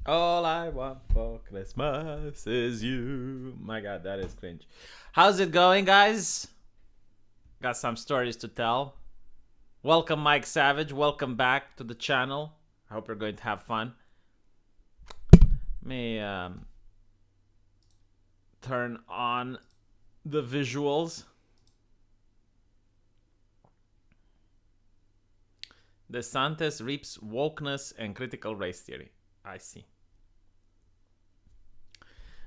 All I want for Christmas is you. My god, that is cringe. How's it going, guys? Got some stories to tell. Welcome, Mike Savage. Welcome back to the channel. I hope you're going to have fun. Let me turn on the visuals. DeSantis reaps wokeness and critical race theory. I see.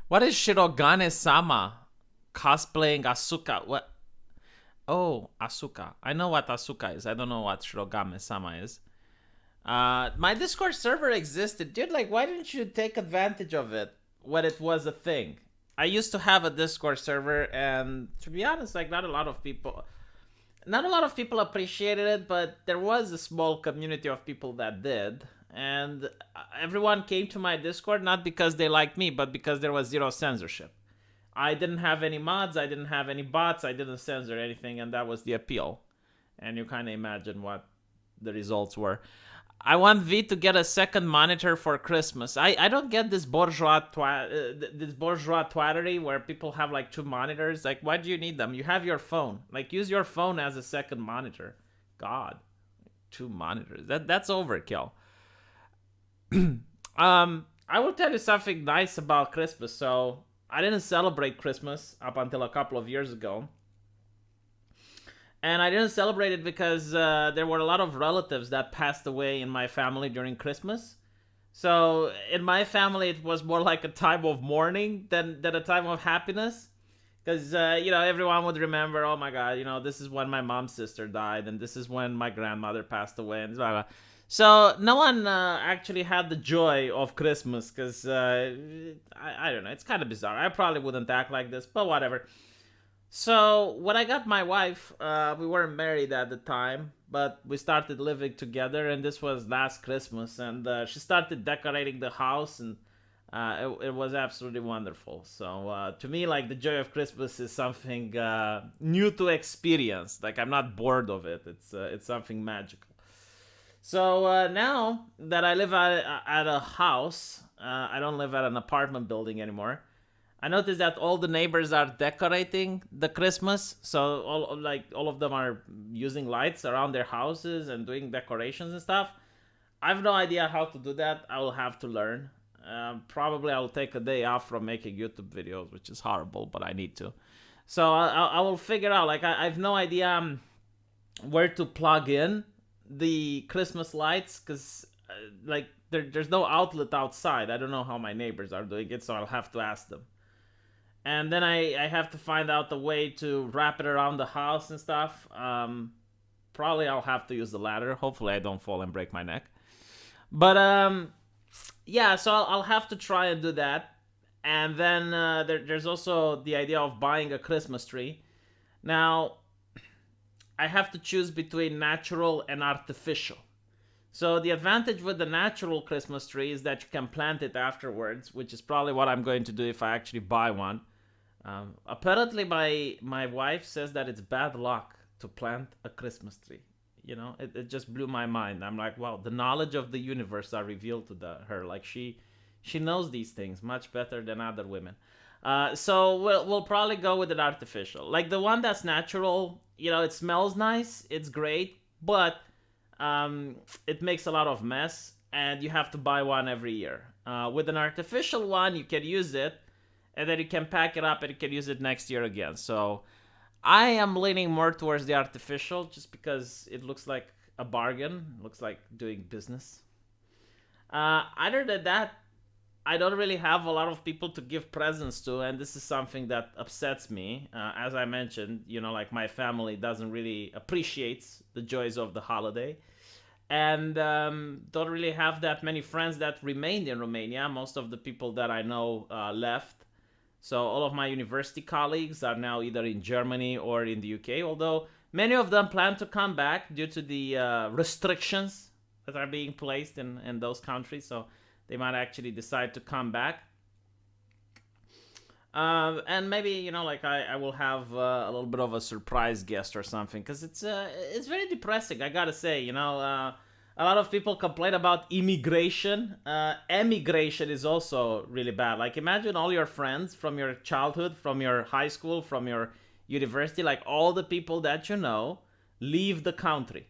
What is Shirogane-sama cosplaying Asuka? What? Oh, Asuka. I know what Asuka is. I don't know what Shirogane-sama is. My Discord server existed. Dude, like, why didn't you take advantage of it when it was a thing? I used to have a Discord server, and to be honest, like, not a lot of people appreciated it, but there was a small community of people that did. And everyone came to my Discord not because they liked me, but because there was zero censorship. I didn't have any mods, I didn't have any bots, I didn't censor anything, and that was the appeal. And you kind of imagine what the results were. I want V to get a second monitor for Christmas. I don't get this bourgeois twattery where people have like two monitors. Like, why do you need them? You have your phone. Like, use your phone as a second monitor. God, two monitors. That's overkill. I will tell you something nice about Christmas. So I didn't celebrate Christmas up until a couple of years ago. And I didn't celebrate it because there were a lot of relatives that passed away in my family during Christmas. So in my family, it was more like a time of mourning than a time of happiness. Because, everyone would remember, oh my God, this is when my mom's sister died, and this is when my grandmother passed away, and blah, blah. So no one actually had the joy of Christmas because, I don't know, it's kind of bizarre. I probably wouldn't act like this, but whatever. So when I got my wife, we weren't married at the time, but we started living together, and this was last Christmas, and she started decorating the house, and it was absolutely wonderful. So to me, like, the joy of Christmas is something new to experience. Like, I'm not bored of it. It's something magical. So now that I live at a house, I don't live at an apartment building anymore. I noticed that all the neighbors are decorating the Christmas, so all of them are using lights around their houses and doing decorations and stuff. I have no idea how to do that. I will have to learn. Probably I will take a day off from making YouTube videos, which is horrible, but I need to. So I will figure out. Like, I have no idea where to plug in the Christmas lights because there's no outlet outside. I don't know how my neighbors are doing it, so I'll have to ask them. And then I have to find out the way to wrap it around the house and stuff. Probably I'll have to use the ladder. Hopefully I don't fall and break my neck. But yeah, so I'll have to try and do that. And then there's also the idea of buying a Christmas tree. Now, I have to choose between natural and artificial. So the advantage with the natural Christmas tree is that you can plant it afterwards, which is probably what I'm going to do if I actually buy one. Apparently, my wife says that it's bad luck to plant a Christmas tree. It just blew my mind. I'm like, wow, the knowledge of the universe are revealed to her. Like, she knows these things much better than other women. So we'll probably go with an artificial. Like, the one that's natural, it smells nice, it's great, but it makes a lot of mess, and you have to buy one every year. With an artificial one, you can use it, and then you can pack it up and you can use it next year again. So I am leaning more towards the artificial just because it looks like a bargain. It looks like doing business. Other than that, I don't really have a lot of people to give presents to, and this is something that upsets me. As I mentioned, like, my family doesn't really appreciate the joys of the holiday, and don't really have that many friends that remained in Romania. Most of the people that I know left. So all of my university colleagues are now either in Germany or in the UK, although many of them plan to come back due to the restrictions that are being placed in those countries. So they might actually decide to come back. And maybe, I will have a little bit of a surprise guest or something, because it's very depressing, I gotta say. A lot of people complain about immigration. Emigration is also really bad. Like, imagine all your friends from your childhood, from your high school, from your university, like all the people that you know leave the country.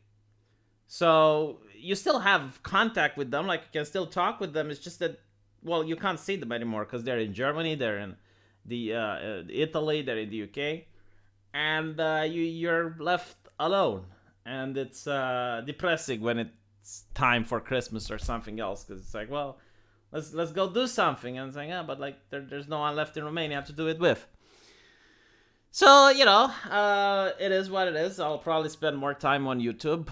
So you still have contact with them, like you can still talk with them. It's just that, well, you can't see them anymore because they're in Germany, they're in Italy, they're in the UK, and you're left alone, and it's depressing when it's time for Christmas or something else because it's like, well, let's go do something, and it's like, yeah, but like there's no one left in Romania to do it with. So, it is what it is. I'll probably spend more time on YouTube.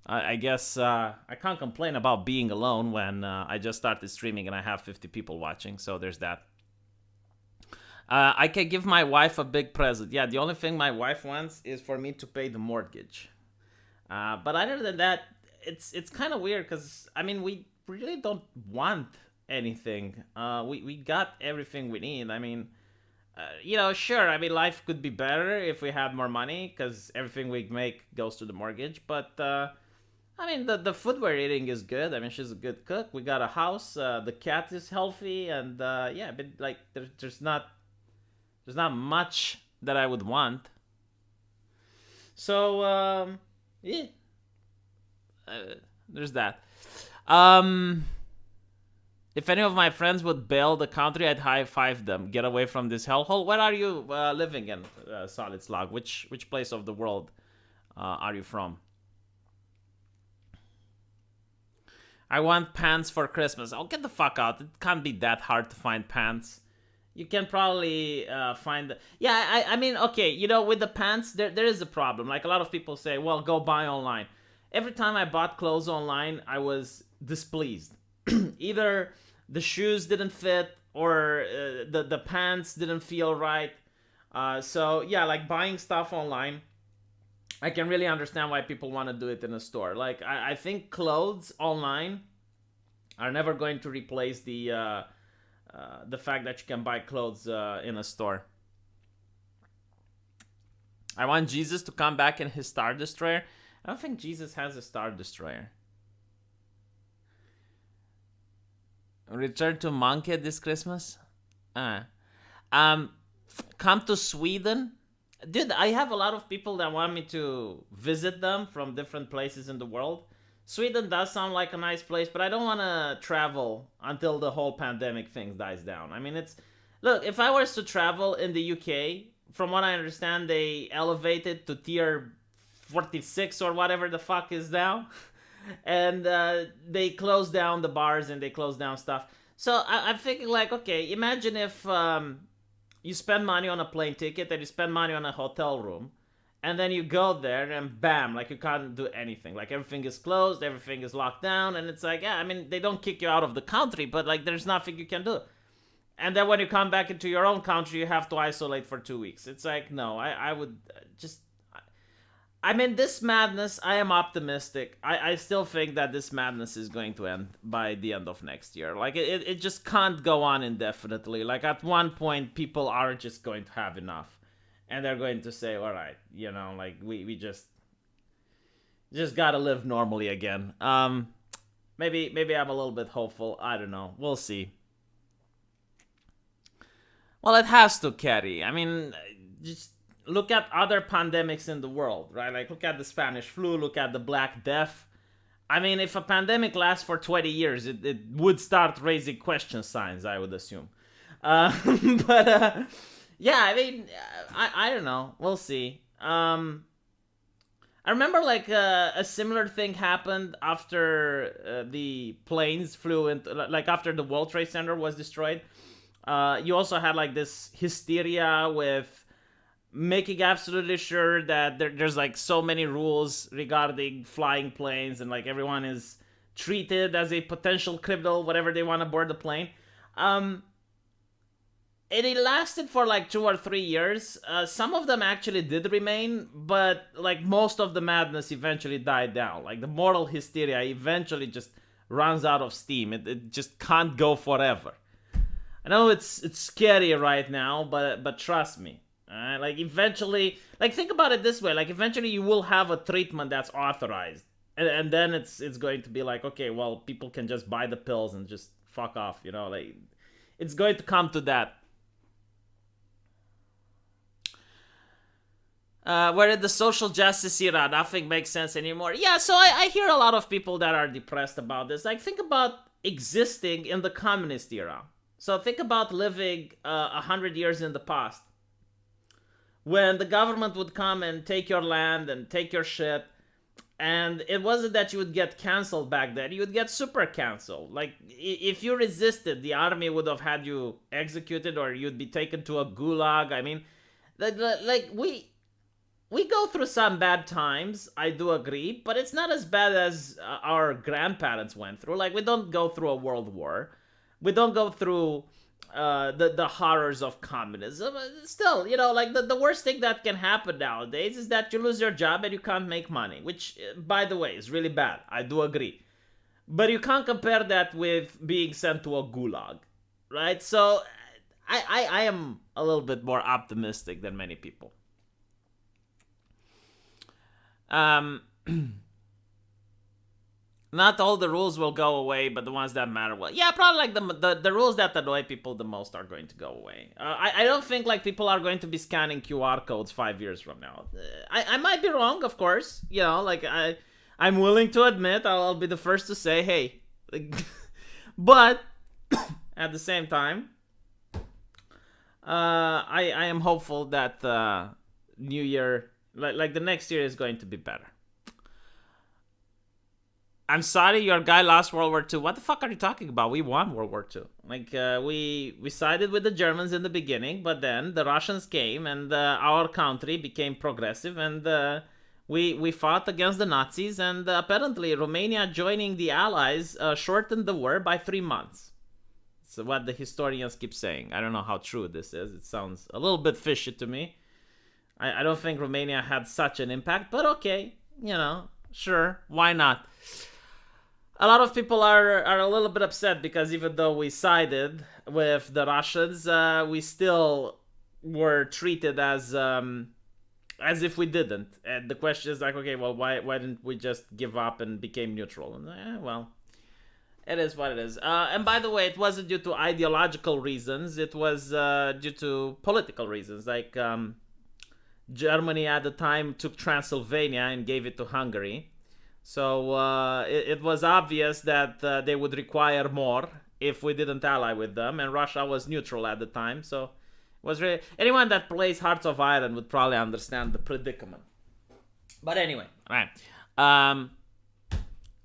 I guess I can't complain about being alone when I just started streaming and I have 50 people watching. So there's that. I can give my wife a big present. Yeah, the only thing my wife wants is for me to pay the mortgage. But other than that, it's kind of weird because, I mean, we really don't want anything. We got everything we need. I mean, sure. I mean, life could be better if we had more money because everything we make goes to the mortgage. But I mean, the food we're eating is good. I mean, she's a good cook. We got a house. The cat is healthy, and yeah, but like, there's not much that I would want. So yeah, there's that. Um, if any of my friends would bail the country, I'd high five them. Get away from this hellhole. Where are you living in, Solid Slug? Which place of the world are you from? I want pants for Christmas. Oh, get the fuck out. It can't be that hard to find pants. You can probably find. Yeah, I mean, okay, with the pants, there is a problem. Like, a lot of people say, well, go buy online. Every time I bought clothes online, I was displeased. Either the shoes didn't fit or the pants didn't feel right. So yeah, like buying stuff online, I can really understand why people want to do it in a store. Like, I think clothes online are never going to replace the fact that you can buy clothes in a store. I want Jesus to come back in his Star Destroyer. I don't think Jesus has a Star Destroyer. Return to Monkey this Christmas? Come to Sweden? Dude, I have a lot of people that want me to visit them from different places in the world. Sweden does sound like a nice place, but I don't want to travel until the whole pandemic thing dies down. I mean, look, if I was to travel in the UK, from what I understand, they elevated to tier 46 or whatever the fuck is now. And they closed down the bars and they closed down stuff. So I'm thinking, like, okay, imagine if you spend money on a plane ticket and you spend money on a hotel room, and then you go there and bam, like, you can't do anything. Like, everything is closed, everything is locked down, and it's like, yeah, I mean, they don't kick you out of the country, but like, there's nothing you can do. And then when you come back into your own country, you have to isolate for 2 weeks. It's like, no, I would just. I mean, this madness, I am optimistic. I still think that this madness is going to end by the end of next year. Like, it just can't go on indefinitely. Like, at one point, people are just going to have enough. And they're going to say, all right, like, we just gotta live normally again. Maybe I'm a little bit hopeful. I don't know. We'll see. Well, it has to, Carrie. I mean, just look at other pandemics in the world, right? Like, look at the Spanish flu, look at the Black Death. I mean, if a pandemic lasts for 20 years, it would start raising question signs, I would assume. But yeah, I mean, I don't know. We'll see. I remember, like, a similar thing happened after the planes flew into, like, after the World Trade Center was destroyed. You also had, like, this hysteria with making absolutely sure that there's like so many rules regarding flying planes, and like everyone is treated as a potential criminal whenever they want to board the plane. And it lasted for like 2 or 3 years. Some of them actually did remain, but like most of the madness eventually died down. Like, the moral hysteria eventually just runs out of steam. It just can't go forever. I know it's scary right now, but trust me. Like, eventually, like, think about it this way. Like, eventually you will have a treatment that's authorized. and then it's going to be like, okay, well, people can just buy the pills and just fuck off, like it's going to come to that. Where in the social justice era, nothing makes sense anymore. Yeah, so I hear a lot of people that are depressed about this. Like, think about existing in the communist era. So think about living 100 years in the past, when the government would come and take your land and take your shit. And it wasn't that you would get canceled back then. You would get super canceled. Like, if you resisted, the army would have had you executed, or you'd be taken to a gulag. I mean, like we go through some bad times, I do agree, but it's not as bad as our grandparents went through. Like, we don't go through a world war. We don't go through the horrors of communism. Still, like the worst thing that can happen nowadays is that you lose your job and you can't make money, which, by the way, is really bad. I do agree. But you can't compare that with being sent to a gulag, right? So I am a little bit more optimistic than many people. Not all the rules will go away, but the ones that matter will. Yeah, probably like the rules that annoy people the most are going to go away. I don't think like people are going to be scanning QR codes 5 years from now. I might be wrong, of course. Like I'm willing to admit, I'll be the first to say, hey, but at the same time, I am hopeful that New Year, like the next year, is going to be better. I'm sorry, your guy lost World War II. What the fuck are you talking about? We won World War II. Like, we sided with the Germans in the beginning, but then the Russians came, and our country became progressive, and we fought against the Nazis, and apparently Romania joining the Allies shortened the war by 3 months. So what the historians keep saying. I don't know how true this is. It sounds a little bit fishy to me. I don't think Romania had such an impact, but okay, sure, why not? A lot of people are a little bit upset because even though we sided with the Russians, we still were treated as if we didn't. And the question is like, okay, well, why didn't we just give up and became neutral? And well, it is what it is. And by the way, it wasn't due to ideological reasons. It was due to political reasons. Like Germany at the time took Transylvania and gave it to Hungary. So it was obvious that they would require more if we didn't ally with them, and Russia was neutral at the time. So it was really, anyone that plays Hearts of Iron would probably understand the predicament. But anyway, all right.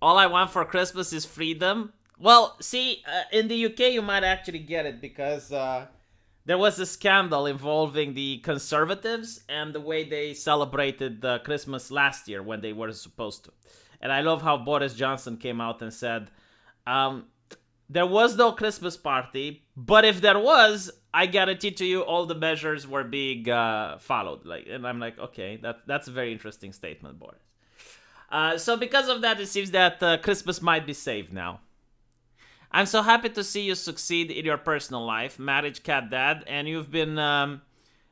All I want for Christmas is freedom. Well, see, in the UK you might actually get it because there was a scandal involving the Conservatives and the way they celebrated Christmas last year when they were supposed to. And I love how Boris Johnson came out and said, there was no Christmas party, but if there was, I guarantee to you all the measures were being followed. And I'm like, okay, that's a very interesting statement, Boris. So because of that, it seems that Christmas might be saved now. I'm so happy to see you succeed in your personal life, marriage, cat, dad, and you've been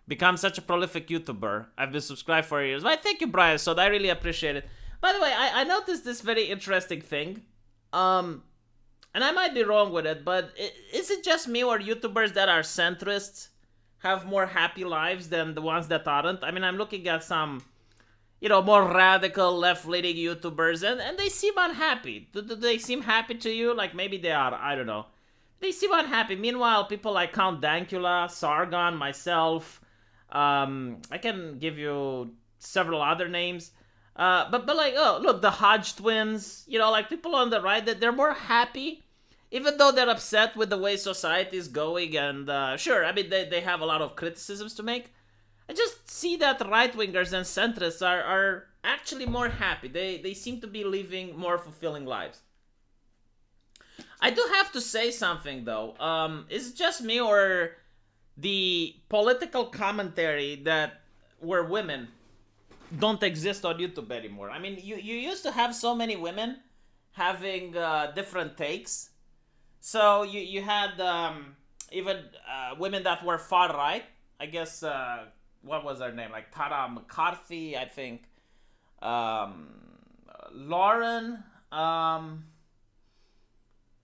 become such a prolific YouTuber. I've been subscribed for years. Well, thank you, Brian. So I really appreciate it. By the way, I noticed this very interesting thing, and I might be wrong with it, but is it just me or YouTubers that are centrists have more happy lives than the ones that aren't? I mean, I'm looking at some, more radical left-leaning YouTubers, and they seem unhappy. Do they seem happy to you? Like, maybe they are, I don't know. They seem unhappy. Meanwhile, people like Count Dankula, Sargon, myself, I can give you several other names. But like, oh, look, the Hodge twins, like people on the right, that they're more happy, even though they're upset with the way society is going. And sure, I mean, they have a lot of criticisms to make. I just see that right-wingers and centrists are actually more happy. They seem to be living more fulfilling lives. I do have to say something, though. Is it just me or the political commentary that were women don't exist on YouTube anymore? I mean, you used to have so many women having different takes. So you had even women that were far right. I guess, what was her name? Like Tara McCarthy, I think. Lauren. Man,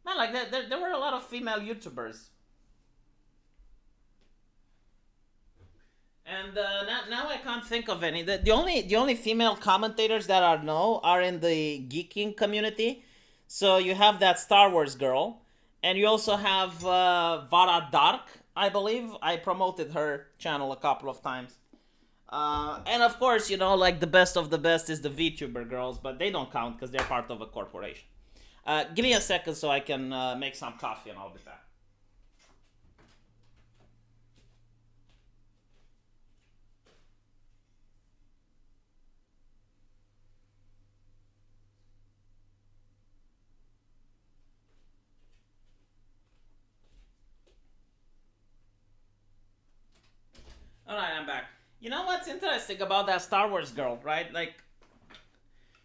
like there were a lot of female YouTubers. And now I can't think of any. The only female commentators that I know are in the geeking community. So you have that Star Wars girl, and you also have Vara Dark. I believe I promoted her channel a couple of times. And of course, like the best of the best is the VTuber girls, but they don't count because they're part of a corporation. Give me a second so I can make some coffee and I'll be back. All right, I'm back. You know what's interesting about that Star Wars girl, right? Like,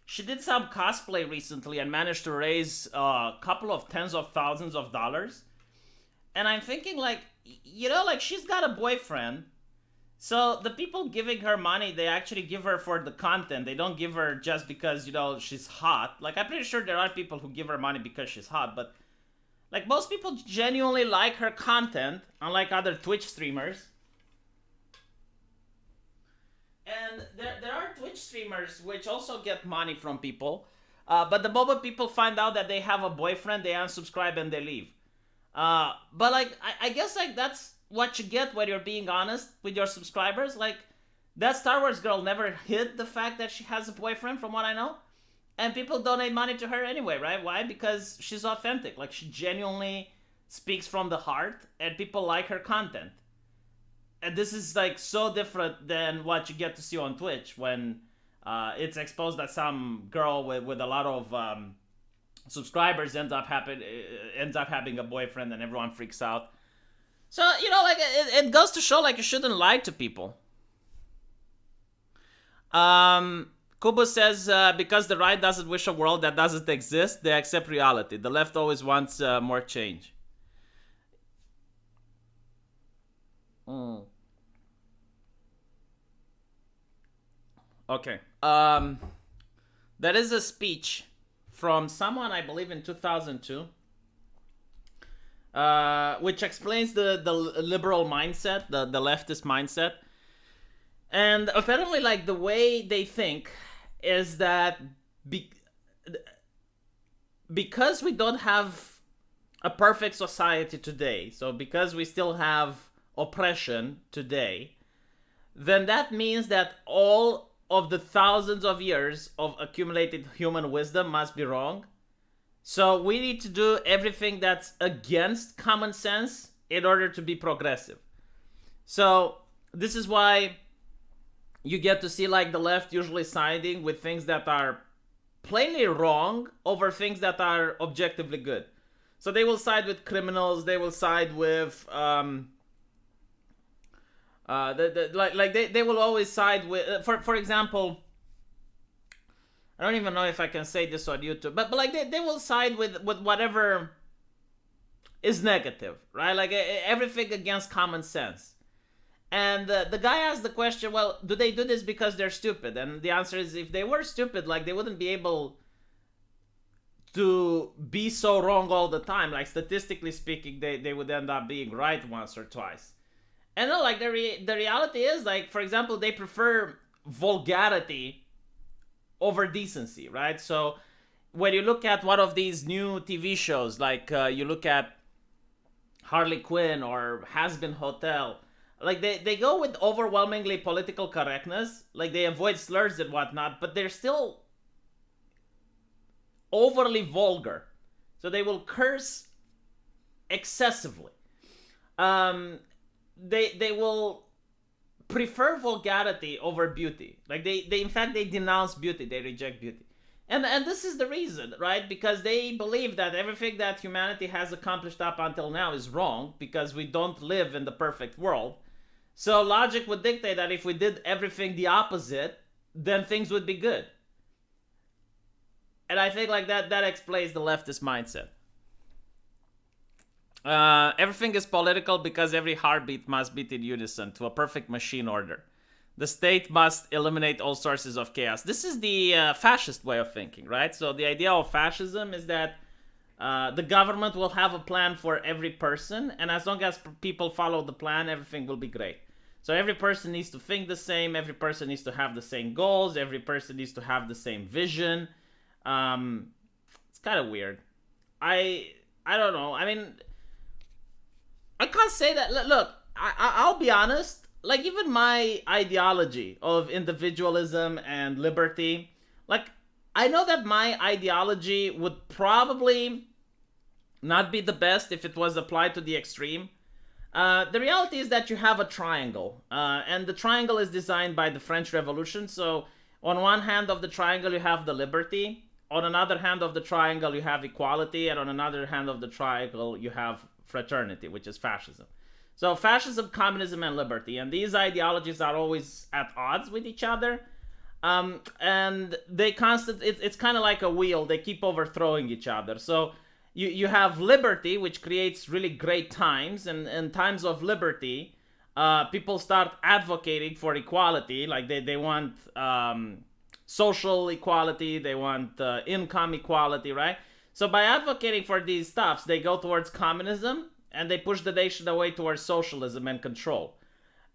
she did some cosplay recently and managed to raise a couple of tens of thousands of dollars. And I'm thinking, like, like she's got a boyfriend. So the people giving her money, they actually give her for the content. They don't give her just because, she's hot. Like, I'm pretty sure there are people who give her money because she's hot, but like most people genuinely like her content, unlike other Twitch streamers. And there are Twitch streamers which also get money from people. But the moment people find out that they have a boyfriend, they unsubscribe and they leave. But like, I guess like that's what you get when you're being honest with your subscribers. Like, that Star Wars girl never hid the fact that she has a boyfriend, from what I know. And people donate money to her anyway, right? Why? Because she's authentic. Like, she genuinely speaks from the heart, and people like her content. And this is like so different than what you get to see on Twitch when it's exposed that some girl with a lot of subscribers ends up having a boyfriend and everyone freaks out. So like it goes to show like you shouldn't lie to people. Kubo says because the right doesn't wish a world that doesn't exist, they accept reality. The left always wants more change. Okay. That is a speech from someone, I believe, in 2002, which explains the liberal mindset, the leftist mindset. And apparently, like, the way they think is that because we don't have a perfect society today, so because we still have oppression today, then that means that all of the thousands of years of accumulated human wisdom must be wrong. So we need to do everything that's against common sense in order to be progressive. So this is why you get to see like the left usually siding with things that are plainly wrong over things that are objectively good. So they will side with criminals, they will side with they will always side with for example, I don't even know if I can say this on YouTube, but like they will side with whatever is negative, right? Like everything against common sense. And the guy asked the question, well, do they do this because they're stupid? And the answer is, if they were stupid, like, they wouldn't be able to be so wrong all the time. Like, statistically speaking, they would end up being right once or twice. And no, like, the reality is, like, for example, they prefer vulgarity over decency, right? So when you look at one of these new TV shows, like you look at Harley Quinn or Has Been Hotel, like they go with overwhelmingly political correctness, like they avoid slurs and whatnot, but they're still overly vulgar. So they will curse excessively. They will prefer vulgarity over beauty. Like they in fact they denounce beauty, they reject beauty. And this is the reason, right? Because they believe that everything that humanity has accomplished up until now is wrong, because we don't live in the perfect world. So logic would dictate that if we did everything the opposite, then things would be good. And I think like that explains the leftist mindset. Everything is political because every heartbeat must beat in unison to a perfect machine order. The state must eliminate all sources of chaos. This is the fascist way of thinking, right? So the idea of fascism is that the government will have a plan for every person, and as long as people follow the plan, everything will be great. So every person needs to think the same. Every person needs to have the same goals. Every person needs to have the same vision. It's kind of weird. I don't know. I mean, I can't say that. Look, I'll be honest. Like, even my ideology of individualism and liberty, like, I know that my ideology would probably not be the best if it was applied to the extreme. The reality is that you have a triangle, and the triangle is designed by the French Revolution. So, on one hand of the triangle, you have the liberty. On another hand of the triangle, you have equality, and on another hand of the triangle, you have fraternity, which is fascism. So fascism, communism, and liberty, and these ideologies are always at odds with each other, and they it's kind of like a wheel. They keep overthrowing each other. So you have liberty, which creates really great times, and in times of liberty, people start advocating for equality, like they want social equality, they want income equality, right? So by advocating for these stuffs, they go towards communism, and they push the nation away towards socialism and control.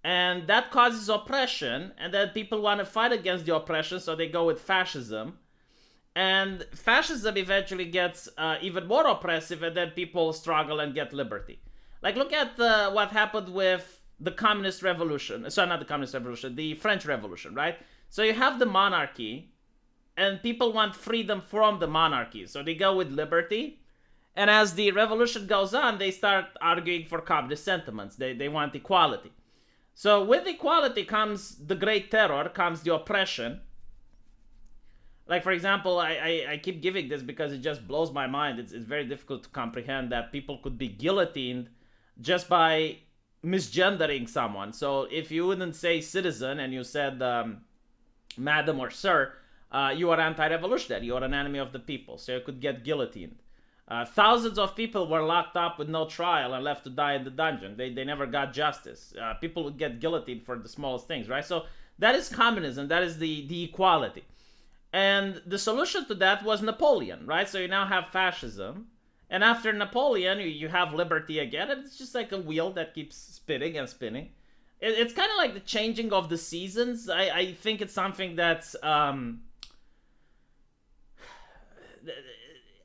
And that causes oppression, and then people want to fight against the oppression, so they go with fascism. And fascism eventually gets even more oppressive, and then people struggle and get liberty. Like, look at what happened with the Communist Revolution. Sorry, not the Communist Revolution, the French Revolution, right? So you have the monarchy, and people want freedom from the monarchy, so they go with liberty. And as the revolution goes on, they start arguing for communist sentiments. They want equality. So with equality comes the Great Terror, comes the oppression. Like, for example, I keep giving this because it just blows my mind. It's very difficult to comprehend that people could be guillotined just by misgendering someone. So if you wouldn't say citizen and you said madam or sir, you are anti-revolutionary. You are an enemy of the people. So you could get guillotined. Thousands of people were locked up with no trial and left to die in the dungeon. They never got justice. People would get guillotined for the smallest things, right? So that is communism. That is the equality. And the solution to that was Napoleon, right? So you now have fascism. And after Napoleon, you have liberty again. And it's just like a wheel that keeps spinning and spinning. It's kind of like the changing of the seasons. I think it's something that's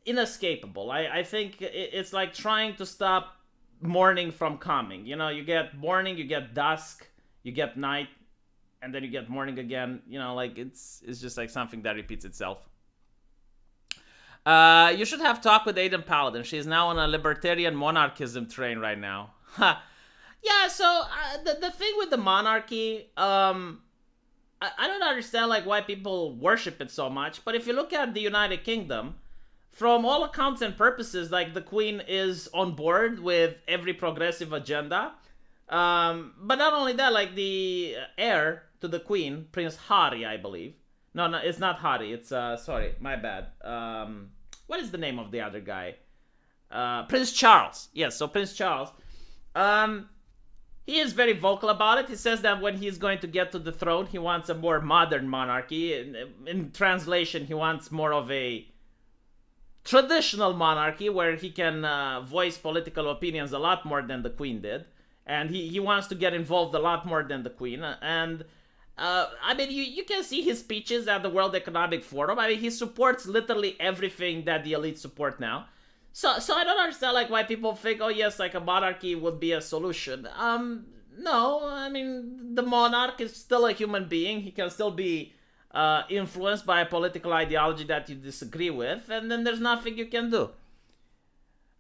inescapable. I think it's like trying to stop morning from coming. You know, you get morning, you get dusk, you get night, and then you get morning again. You know, like it's just like something that repeats itself. You should have talked with Aidan Paladin. She's now on a libertarian monarchism train right now. Yeah, so the thing with the monarchy, I don't understand like why people worship it so much. But if you look at the United Kingdom, from all accounts and purposes, like the Queen is on board with every progressive agenda. But not only that, like the heir to the Queen, Prince Harry, I believe. No, it's not Harry. It's sorry, my bad. What is the name of the other guy? Prince Charles. Yes, so Prince Charles. He is very vocal about it. He says that when he's going to get to the throne, he wants a more modern monarchy. In translation, he wants more of a traditional monarchy where he can voice political opinions a lot more than the Queen did. And he wants to get involved a lot more than the Queen. And I mean, you can see his speeches at the World Economic Forum. I mean, he supports literally everything that the elites support now. So I don't understand like why people think, oh yes, like a monarchy would be a solution. No, I mean, the monarch is still a human being. He can still be influenced by a political ideology that you disagree with, and then there's nothing you can do.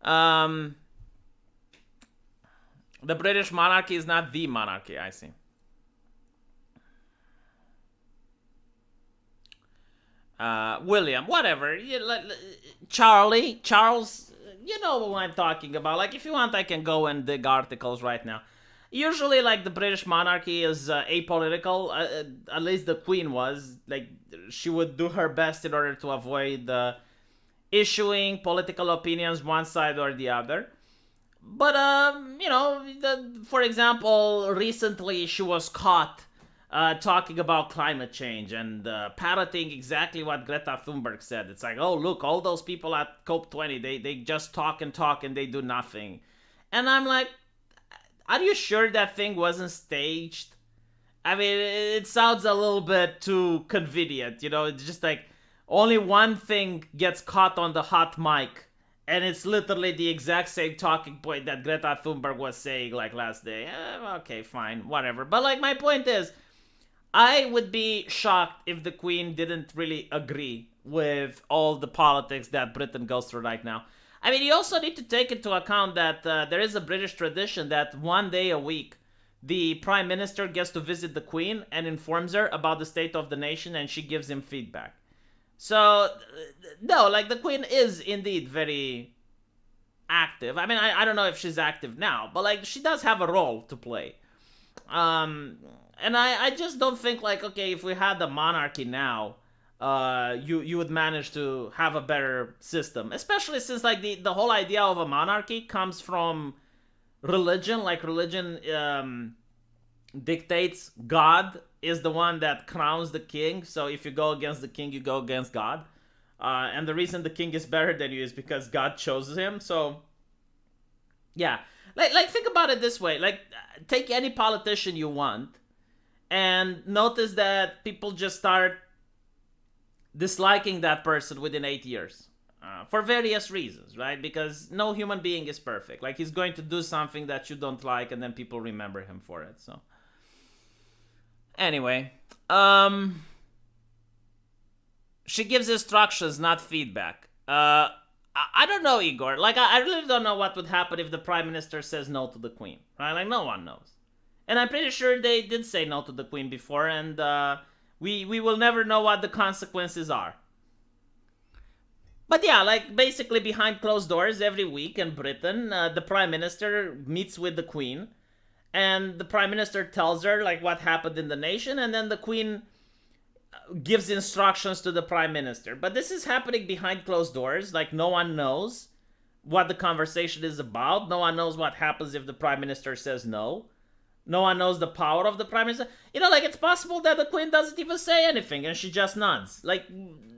The British monarchy is not the monarchy, I see. William, whatever. Charles, you know what I'm talking about. Like, if you want, I can go and dig articles right now. Usually, like, the British monarchy is apolitical. At least the Queen was. Like, she would do her best in order to avoid issuing political opinions one side or the other. But, you know, for example, recently she was caught talking about climate change and parroting exactly what Greta Thunberg said. It's like, oh, look, all those people at COP20, they just talk and they do nothing. And I'm like, are you sure that thing wasn't staged? I mean, it sounds a little bit too convenient, you know? It's just like only one thing gets caught on the hot mic, and it's literally the exact same talking point that Greta Thunberg was saying like last day. Okay, fine, whatever. But like, my point is, I would be shocked if the Queen didn't really agree with all the politics that Britain goes through right now. I mean, you also need to take into account that there is a British tradition that one day a week, the Prime Minister gets to visit the Queen and informs her about the state of the nation, and she gives him feedback. So, no, like, the Queen is indeed very active. I mean, I don't know if she's active now, but, like, she does have a role to play. And I just don't think, like, okay, if we had the monarchy now, you would manage to have a better system. Especially since, like, the whole idea of a monarchy comes from religion. Like, religion dictates God is the one that crowns the king. So if you go against the king, you go against God. And the reason the king is better than you is because God chose him. So, yeah. Like think about it this way. Like, take any politician you want and notice that people just start disliking that person within 8 years. For various reasons, right? Because no human being is perfect. Like, he's going to do something that you don't like, and then people remember him for it. So, anyway, she gives instructions, not feedback. I don't know, Igor. Like, I really don't know what would happen if the Prime Minister says no to the Queen, right? Like, no one knows. And I'm pretty sure they did say no to the Queen before, and we will never know what the consequences are. But yeah, like, basically behind closed doors every week in Britain, the Prime Minister meets with the Queen, and the Prime Minister tells her, like, what happened in the nation, and then the Queen gives instructions to the Prime Minister. But this is happening behind closed doors. Like, no one knows what the conversation is about. No one knows what happens if the Prime Minister says no. No one knows the power of the Prime Minister. You know, like, it's possible that the Queen doesn't even say anything and she just nods. Like,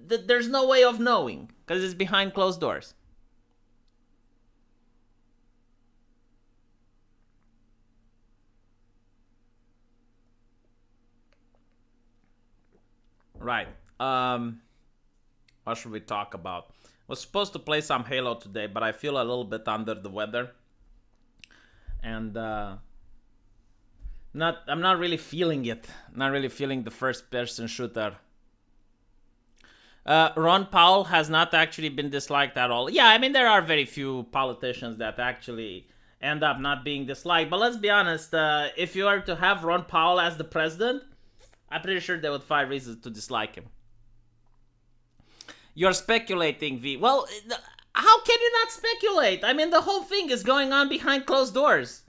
there's no way of knowing because it's behind closed doors. Right. What should we talk about? Was supposed to play some Halo today, but I feel a little bit under the weather. And I'm not really feeling it. Not really feeling the first person shooter. Ron Paul has not actually been disliked at all. Yeah, I mean, there are very few politicians that actually end up not being disliked. But let's be honest, if you are to have Ron Paul as the president, I'm pretty sure they would find reasons to dislike him. You're speculating, V. Well, how can you not speculate? I mean, the whole thing is going on behind closed doors.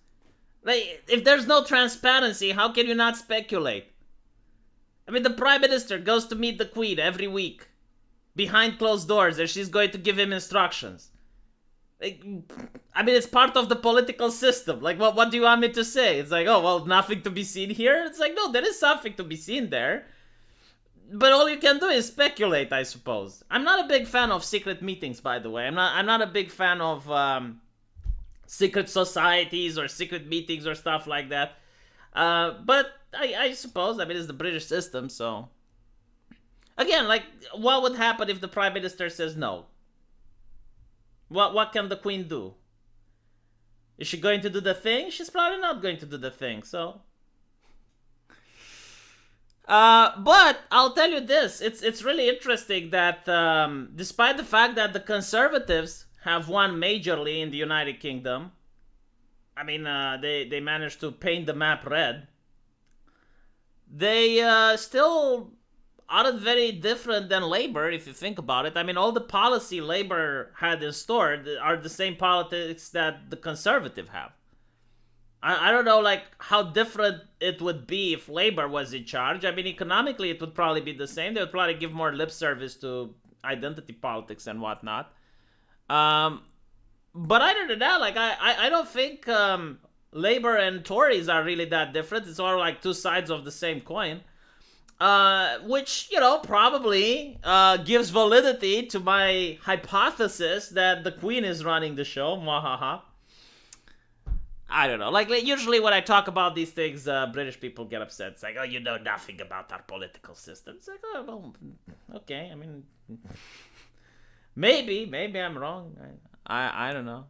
Like, if there's no transparency, how can you not speculate? I mean, the Prime Minister goes to meet the Queen every week behind closed doors, and she's going to give him instructions. Like, I mean, it's part of the political system. Like, what do you want me to say? It's like, oh, well, nothing to be seen here? It's like, no, there is something to be seen there. But all you can do is speculate, I suppose. I'm not a big fan of secret meetings, by the way. I'm not a big fan of secret societies or secret meetings or stuff like that. But I suppose, I mean, it's the British system, so... Again, like, what would happen if the Prime Minister says no? What can the Queen do? Is she going to do the thing? She's probably not going to do the thing, so... but I'll tell you this, it's really interesting that despite the fact that the Conservatives have won majorly in the United Kingdom, I mean, they managed to paint the map red, they still aren't very different than Labour, if you think about it. I mean, all the policy Labour had in store are the same politics that the Conservative have. I don't know, like, how different it would be if Labour was in charge. I mean, economically, it would probably be the same. They would probably give more lip service to identity politics and whatnot. But other than that, like, I don't think Labor and Tories are really that different. It's all like two sides of the same coin. Which, probably gives validity to my hypothesis that the Queen is running the show. Mwahaha. I don't know. Like usually when I talk about these things, British people get upset. It's like, oh, you know nothing about our political system. It's like, oh, well, okay. I mean, maybe I'm wrong. I don't know.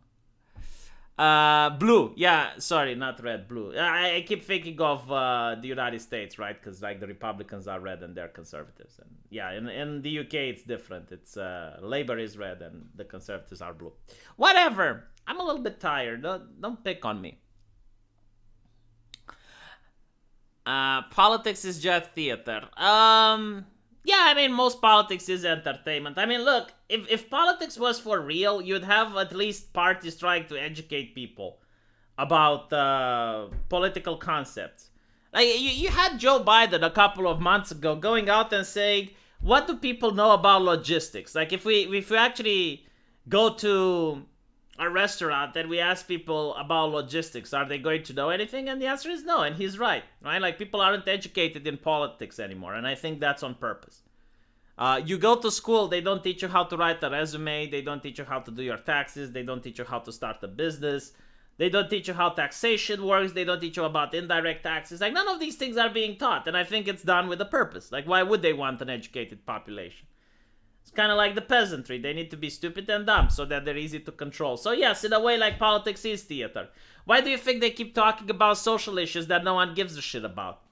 Blue. Yeah, sorry, not red. Blue. I keep thinking of the United States, right? Because like the Republicans are red and they're conservatives, and yeah, in the UK it's different. It's Labour is red and the Conservatives are blue. Whatever. I'm a little bit tired. Don't pick on me. Politics is just theater. Yeah, I mean, most politics is entertainment. I mean, look, if politics was for real, you'd have at least parties trying to educate people about political concepts. Like, you had Joe Biden a couple of months ago going out and saying, what do people know about logistics? Like, if we actually go to a restaurant and we ask people about logistics, are they going to know anything? And the answer is no, and he's right? Like, people aren't educated in politics anymore, and I think that's on purpose. You go to school, they don't teach you how to write a resume, they don't teach you how to do your taxes, they don't teach you how to start a business, they don't teach you how taxation works, they don't teach you about indirect taxes. Like, none of these things are being taught, and I think it's done with a purpose. Like, why would they want an educated population? It's kind of like the peasantry. They need to be stupid and dumb so that they're easy to control. So yes, in a way, like, politics is theater. Why do you think they keep talking about social issues that no one gives a shit about?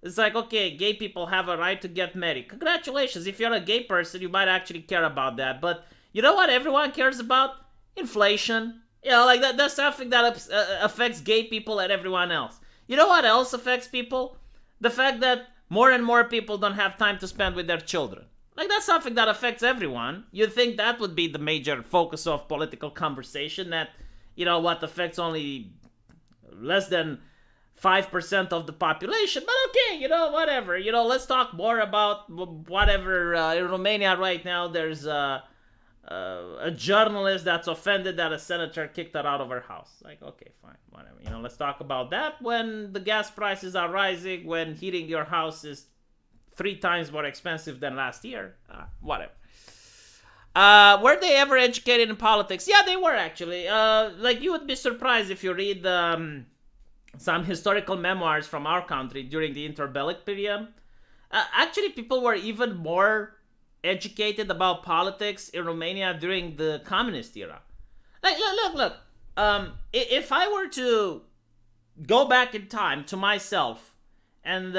It's like, okay, gay people have a right to get married. Congratulations. If you're a gay person, you might actually care about that. But you know what everyone cares about? Inflation. Like that's something that affects gay people and everyone else. You know what else affects people? The fact that more and more people don't have time to spend with their children. Like, that's something that affects everyone. You'd think that would be the major focus of political conversation, that, what affects only less than 5% of the population. But okay, whatever. Let's talk more about whatever. In Romania right now, there's a journalist that's offended that a senator kicked her out of her house. Like, okay, fine, whatever. Let's talk about that when the gas prices are rising, when heating your house is 3 times more expensive than last year. Whatever. Were they ever educated in politics? Yeah, they were actually. Like, you would be surprised if you read some historical memoirs from our country during the interbellic period. Actually, people were even more educated about politics in Romania during the communist era. Like, look. If I were to go back in time to myself and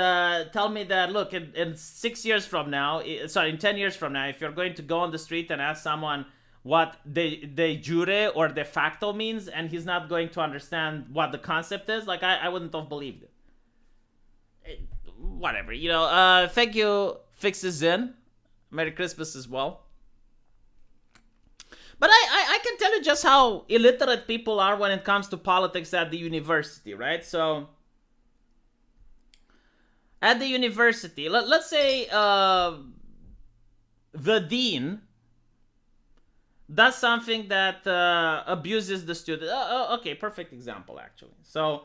tell me that, look, in 6 years from now, in 10 years from now, if you're going to go on the street and ask someone what de jure or de facto means, and he's not going to understand what the concept is, like, I wouldn't have believed it. Whatever, thank you, Fixes In. Merry Christmas as well. But I can tell you just how illiterate people are when it comes to politics at the university, right? So, at the university, let's say the dean does something that abuses the student. Okay, perfect example, actually. So,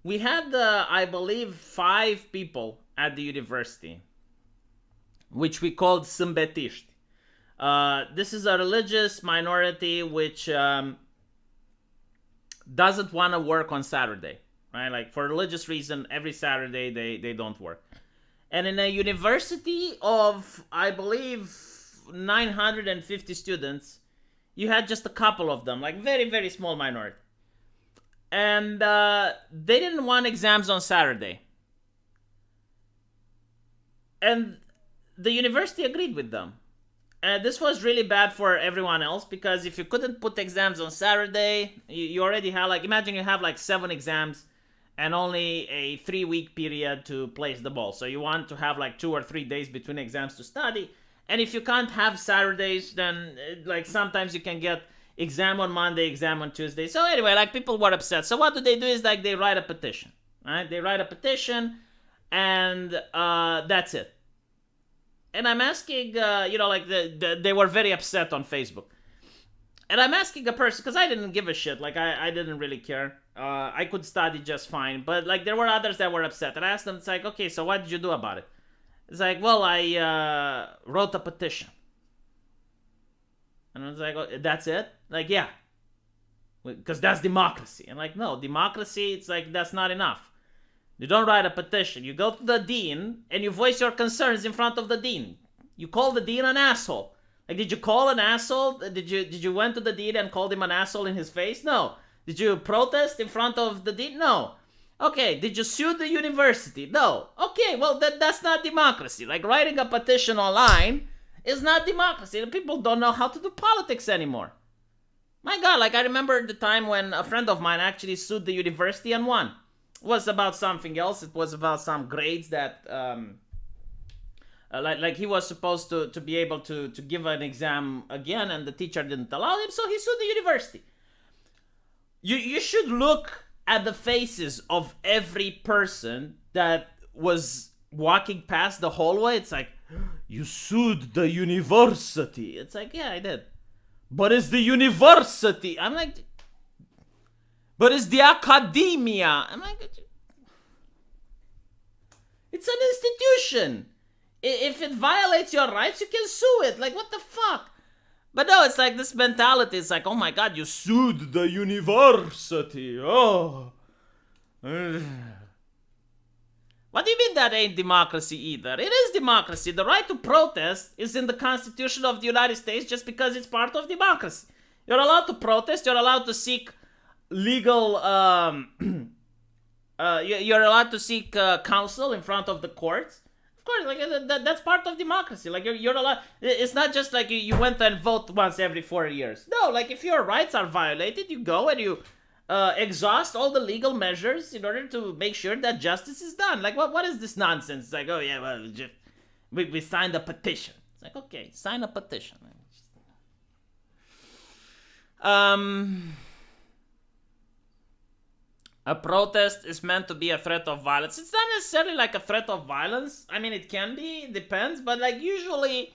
we had, I believe, 5 people at the university, which we called Sâmbetiști. This is a religious minority which doesn't want to work on Saturday, right? Like, for religious reason, every Saturday they don't work. And in a university of, I believe, 950 students, you had just a couple of them, like, very, very small minority. And they didn't want exams on Saturday. And the university agreed with them. And this was really bad for everyone else, because if you couldn't put exams on Saturday, you already have, like, imagine you have like 7 exams and only a 3-week period to place the ball. So you want to have like 2 or 3 days between exams to study. And if you can't have Saturdays, then like sometimes you can get exam on Monday, exam on Tuesday. So anyway, like, people were upset. So what do? Is like, they write a petition, right? They write a petition, and that's it. And I'm asking, like, they were very upset on Facebook. And I'm asking a person, because I didn't give a shit. Like, I didn't really care. I could study just fine. But, like, there were others that were upset. And I asked them, it's like, okay, so what did you do about it? It's like, well, I wrote a petition. And I was like, oh, that's it? Like, yeah. Because that's democracy. And like, no, democracy, it's like, that's not enough. You don't write a petition. You go to the dean and you voice your concerns in front of the dean. You call the dean an asshole. Like, did you call an asshole? Did you went to the dean and called him an asshole in his face? No. Did you protest in front of the dean? No. Okay, did you sue the university? No. Okay, well, that's not democracy. Like, writing a petition online is not democracy. People don't know how to do politics anymore. My God, like, I remember the time when a friend of mine actually sued the university and won. It was about something else. It was about some grades that, like he was supposed to be able to give an exam again, and the teacher didn't allow him, so he sued the university. You should look at the faces of every person that was walking past the hallway. It's like, you sued the university. It's like, yeah, I did. But it's the university. I'm like, but it's the academia. I'm like, it's an institution. If it violates your rights, you can sue it. Like, what the fuck? But no, it's like this mentality. It's like, oh my God, you sued the university. Oh. What do you mean that ain't democracy either? It is democracy. The right to protest is in the Constitution of the United States just because it's part of democracy. You're allowed to protest. You're allowed to seek legal... you're allowed to seek counsel in front of the courts. Of course, like that's part of democracy. Like you're allowed. It's not just like you went and vote once every 4 years. No, like if your rights are violated, you go and you exhaust all the legal measures in order to make sure that justice is done. Like what is this nonsense? It's like, oh yeah, well, we signed a petition. It's like, okay, sign a petition. A protest is meant to be a threat of violence. It's not necessarily like a threat of violence. I mean, it can be, it depends, but like usually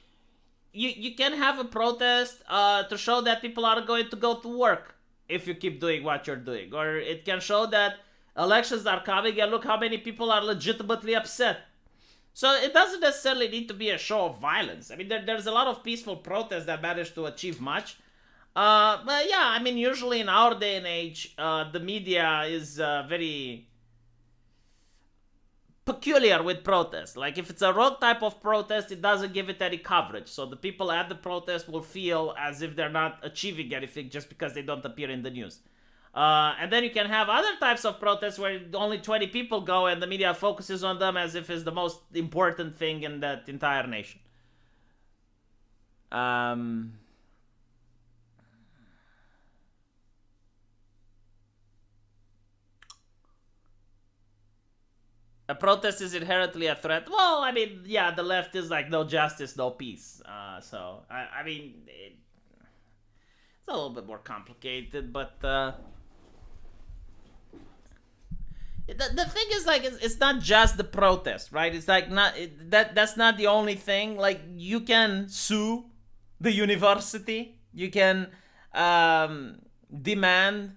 you can have a protest to show that people are going to go to work if you keep doing what you're doing. Or it can show that elections are coming and look how many people are legitimately upset. So it doesn't necessarily need to be a show of violence. I mean, there's a lot of peaceful protests that manage to achieve much. But yeah, I mean, usually in our day and age, the media is very peculiar with protests. Like, if it's a rogue type of protest, it doesn't give it any coverage. So the people at the protest will feel as if they're not achieving anything just because they don't appear in the news. And then you can have other types of protests where only 20 people go and the media focuses on them as if it's the most important thing in that entire nation. A protest is inherently a threat. Well, I mean, yeah, the left is like, no justice, no peace. So, I mean, it's a little bit more complicated, but the thing is, like, it's not just the protest, right? It's like that's not the only thing. Like, you can sue the university. You can demand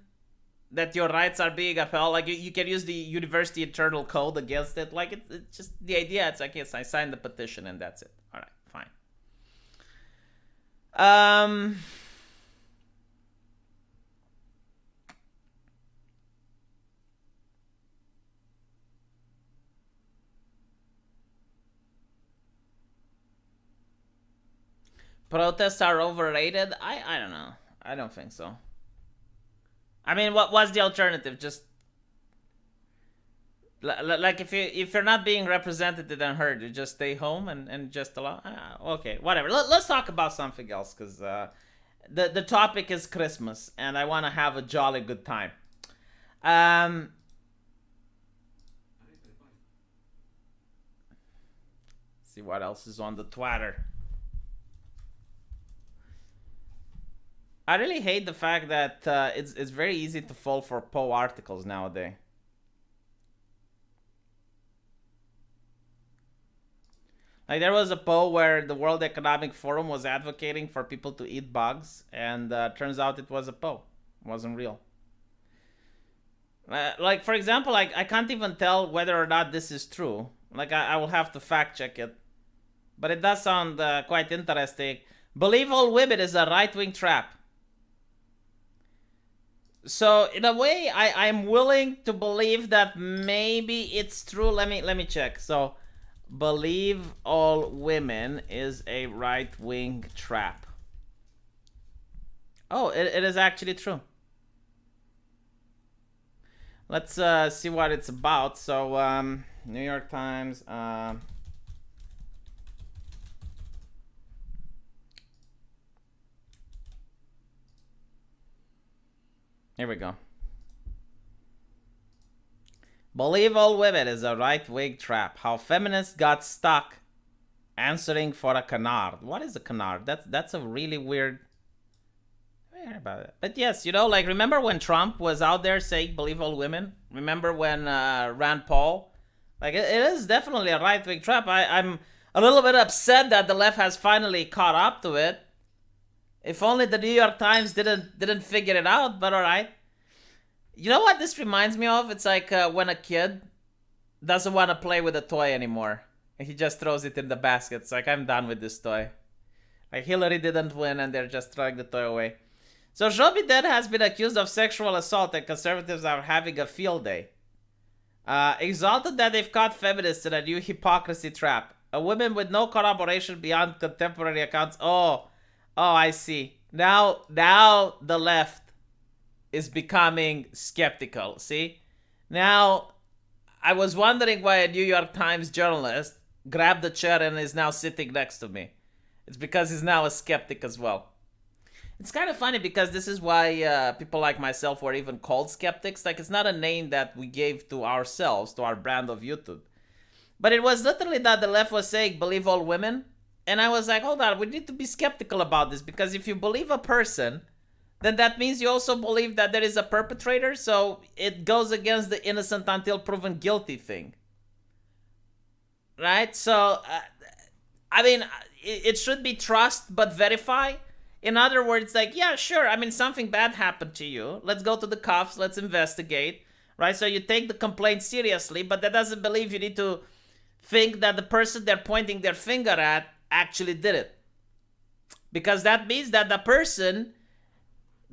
that your rights are being upheld. Like, you can use the university internal code against it. Like, it's just the idea. It's like, yes, I signed the petition and that's it. All right, fine. Protests are overrated? I don't know. I don't think so. I mean, what's the alternative? Just like if you're not being represented and heard, you just stay home and just allow. Okay, whatever. Let's talk about something else, because the topic is Christmas and I want to have a jolly good time. See what else is on the Twitter. I really hate the fact that it's very easy to fall for Poe articles nowadays. Like there was a poll where the World Economic Forum was advocating for people to eat bugs, and turns out it was a poll. It wasn't real. Like for example, like I can't even tell whether or not this is true. Like I will have to fact check it, but it does sound quite interesting. Believe all women is a right-wing trap. So in a way, I'm willing to believe that maybe it's true. Let me check. So believe all women is a right-wing trap. Oh, it is actually true. Let's see what it's about. So New York Times. Here we go. Believe all women is a right-wing trap. How feminists got stuck answering for a canard. What is a canard? That's a really weird. I heard about it. But yes, you know, like remember when Trump was out there saying believe all women? Remember when Rand Paul? Like it is definitely a right-wing trap. I'm a little bit upset that the left has finally caught up to it. If only the New York Times didn't figure it out, but all right. You know what this reminds me of? It's like when a kid doesn't want to play with a toy anymore. And he just throws it in the basket. It's like, I'm done with this toy. Like Hillary didn't win and they're just throwing the toy away. So Joe Biden has been accused of sexual assault and conservatives are having a field day. Exalted that they've caught feminists in a new hypocrisy trap. A woman with no corroboration beyond contemporary accounts. Oh, I see. Now the left is becoming skeptical. See? Now, I was wondering why a New York Times journalist grabbed the chair and is now sitting next to me. It's because he's now a skeptic as well. It's kind of funny because this is why people like myself were even called skeptics. Like, it's not a name that we gave to ourselves, to our brand of YouTube. But it was literally that the left was saying, believe all women. And I was like, hold on, we need to be skeptical about this. Because if you believe a person, then that means you also believe that there is a perpetrator. So it goes against the innocent until proven guilty thing. Right? So, I mean, it should be trust but verify. In other words, like, yeah, sure. I mean, something bad happened to you. Let's go to the cops. Let's investigate. Right? So you take the complaint seriously, but that doesn't believe you need to think that the person they're pointing their finger at actually did it. Because that means that the person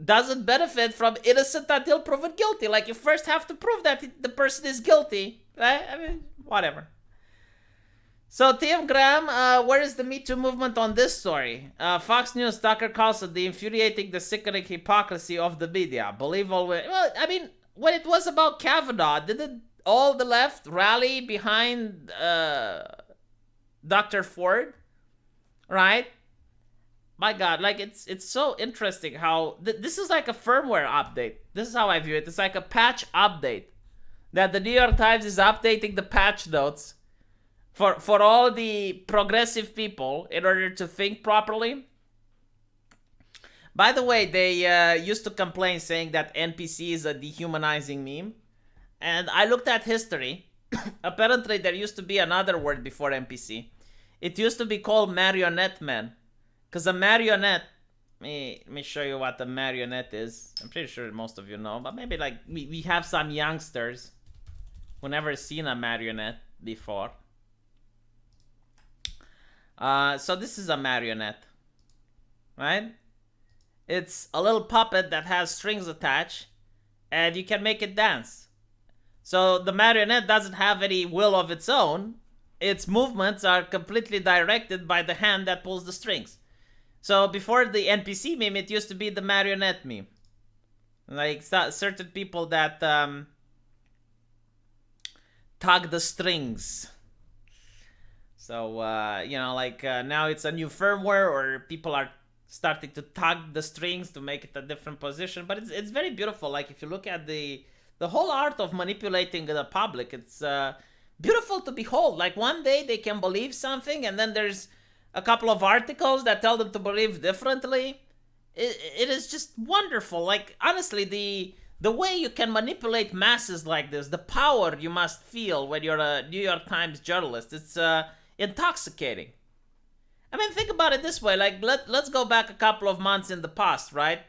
doesn't benefit from innocent until proven guilty. Like, you first have to prove that the person is guilty. Right? I mean, whatever. So, Tim Graham, where is the Me Too movement on this story? Fox News, Tucker Carlson, the infuriating, the sickening hypocrisy of the media. Believe all... Well, I mean, when it was about Kavanaugh, didn't all the left rally behind Dr. Ford? Right? My God, like, it's so interesting how... this is like a firmware update. This is how I view it. It's like a patch update. That the New York Times is updating the patch notes for all the progressive people in order to think properly. By the way, they used to complain saying that NPC is a dehumanizing meme. And I looked at history. Apparently, there used to be another word before NPC. It used to be called marionette man. Because a marionette... Let me show you what a marionette is. I'm pretty sure most of you know. But maybe like we have some youngsters who never seen a marionette before. So this is a marionette, right? It's a little puppet that has strings attached, and you can make it dance. So the marionette doesn't have any will of its own. Its movements are completely directed by the hand that pulls the strings. So before the NPC meme, it used to be the marionette meme. Like certain people that tug the strings. So, you know, like now it's a new firmware or people are starting to tug the strings to make it a different position. But it's very beautiful. Like if you look at the whole art of manipulating the public, it's beautiful to behold. Like one day they can believe something and then there's a couple of articles that tell them to believe differently. It is just wonderful. Like honestly, the way you can manipulate masses like this, the power you must feel when you're a New York Times journalist, intoxicating. I mean, think about it this way. Like, let's go back a couple of months in the past, right?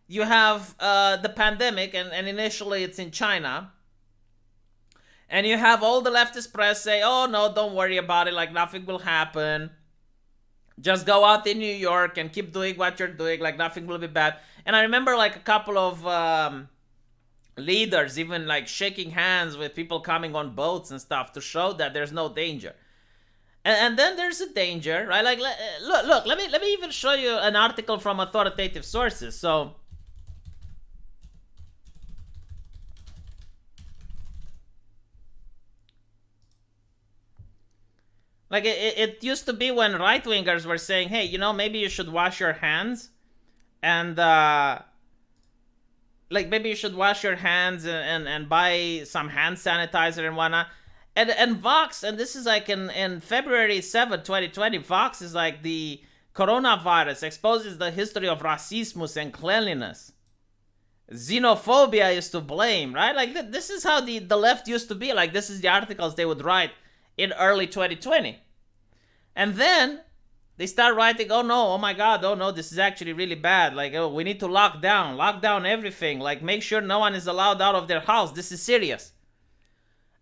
You have the pandemic, and initially it's in China. And you have all the leftist press say, oh, no, don't worry about it. Like, nothing will happen. Just go out in New York and keep doing what you're doing. Like, nothing will be bad. And I remember, like, a couple of leaders even, like, shaking hands with people coming on boats and stuff to show that there's no danger. And then there's a danger, right? Like, look, let me even show you an article from authoritative sources. So, like, it used to be when right-wingers were saying, hey, maybe you should wash your hands. And, like, maybe you should wash your hands and buy some hand sanitizer and whatnot. And Vox, and this is like in February 7, 2020, Vox is like the coronavirus exposes the history of racism and cleanliness. Xenophobia is to blame, right? Like, this is how the left used to be. Like, this is the articles they would write in early 2020. And then they start writing, oh no, oh my God, oh no, this is actually really bad. Like, oh, we need to lock down everything. Like, make sure no one is allowed out of their house. This is serious.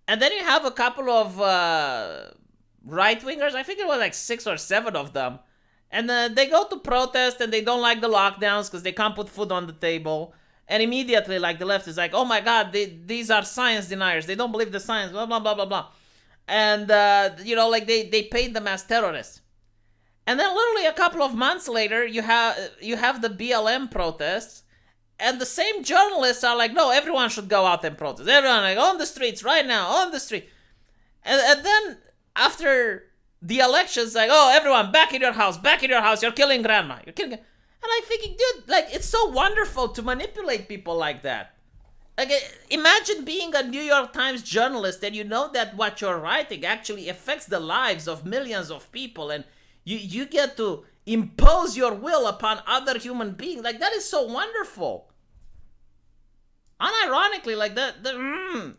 And then you have a couple of right-wingers, I think it was like 6 or 7 of them, and they go to protest and they don't like the lockdowns because they can't put food on the table. And immediately, like, the left is like, oh my God, these are science deniers. They don't believe the science, blah, blah, blah, blah, blah. And, like, they paint them as terrorists. And then literally a couple of months later, you have the BLM protests. And the same journalists are like, no, everyone should go out and protest. Everyone, like, on the streets right now, on the street. And then after the elections, like, oh, everyone, back in your house, you're killing grandma. You're killing. And I'm thinking, dude, like, it's so wonderful to manipulate people like that. Like, imagine being a New York Times journalist and you know that what you're writing actually affects the lives of millions of people, and you get to impose your will upon other human beings. Like, that is so wonderful. Unironically, like,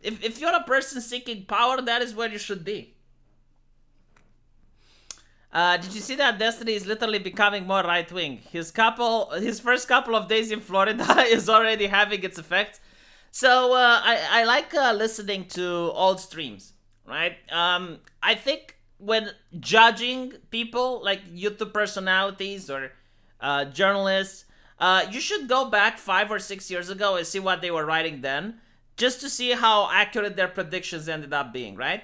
if you're a person seeking power, that is where you should be. Did you see that Destiny is literally becoming more right-wing? His first couple of days in Florida is already having its effects. So I like listening to old streams, right? I think when judging people like YouTube personalities or journalists, you should go back 5 or 6 years ago and see what they were writing then, just to see how accurate their predictions ended up being, right?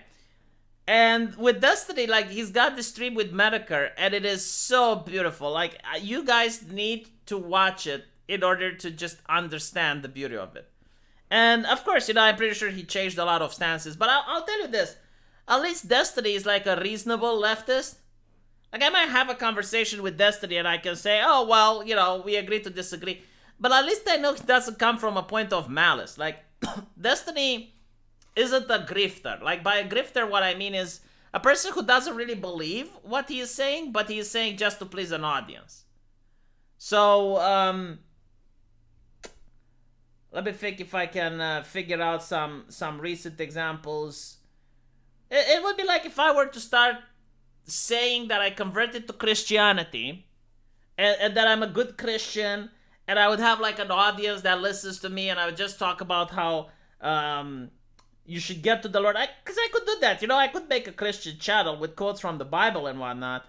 And with Destiny, like, he's got this stream with Medicare, and it is so beautiful. Like, you guys need to watch it in order to just understand the beauty of it. And of course, I'm pretty sure he changed a lot of stances, but I'll tell you this. At least Destiny is like a reasonable leftist. Like, I might have a conversation with Destiny and I can say, oh, well, we agree to disagree. But at least I know it doesn't come from a point of malice. Like, Destiny isn't a grifter. Like, by a grifter, what I mean is a person who doesn't really believe what he is saying, but he is saying just to please an audience. So, let me think if I can figure out some recent examples. It would be like if I were to start saying that I converted to Christianity and that I'm a good Christian, and I would have like an audience that listens to me, and I would just talk about how you should get to the Lord. Because I could do that, I could make a Christian channel with quotes from the Bible and whatnot.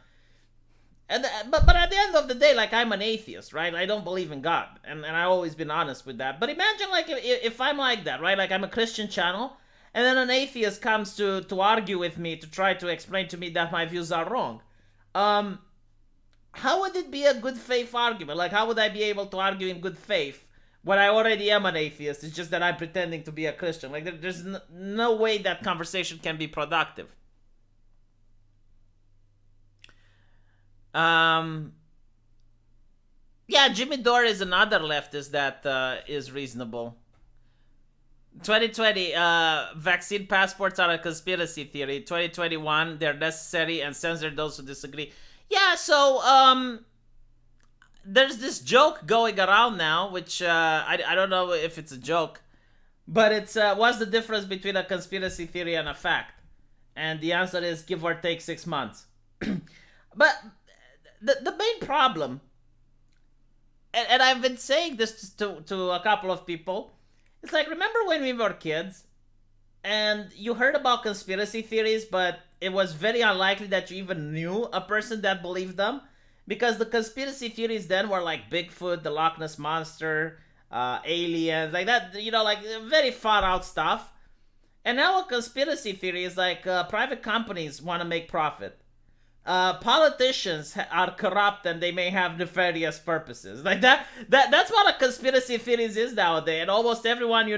But at the end of the day, like, I'm an atheist, right? I don't believe in God, and I've always been honest with that. But imagine, like, if I'm like that, right? Like, I'm a Christian channel, and then an atheist comes to argue with me, to try to explain to me that my views are wrong. How would it be a good faith argument? Like, how would I be able to argue in good faith when I already am an atheist? It's just that I'm pretending to be a Christian. Like, there's no way that conversation can be productive. Yeah, Jimmy Dore is another leftist that is reasonable. 2020, vaccine passports are a conspiracy theory. 2021, they're necessary, and censor those who disagree. Yeah, so there's this joke going around now, which I don't know if it's a joke, but it's what's the difference between a conspiracy theory and a fact? And the answer is give or take 6 months. But the main problem, and I've been saying this to a couple of people, it's like, remember when we were kids and you heard about conspiracy theories, but it was very unlikely that you even knew a person that believed them? Because the conspiracy theories then were like Bigfoot, the Loch Ness Monster, aliens, like that, like very far out stuff. And now a conspiracy theory is like private companies want to make profit. Politicians are corrupt and they may have nefarious purposes. Like that's what a conspiracy theories is nowadays. And almost everyone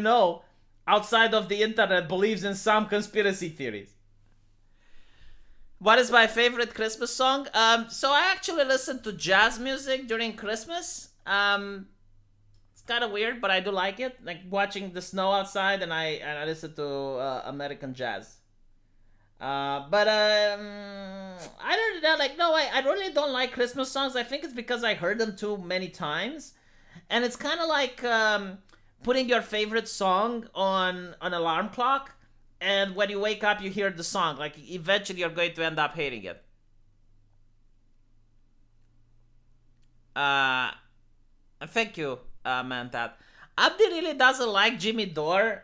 outside of the internet believes in some conspiracy theories. What is my favorite Christmas song? So I actually listen to jazz music during Christmas. It's kind of weird, but I do like it. Like watching the snow outside, and I listen to American jazz. I don't know. Like, no, I really don't like Christmas songs. I think it's because I heard them too many times, and it's kind of like putting your favorite song on an alarm clock, and when you wake up, you hear the song. Like, eventually, you're going to end up hating it. Uh, Thank you, man. That Abdi really doesn't like Jimmy Dore.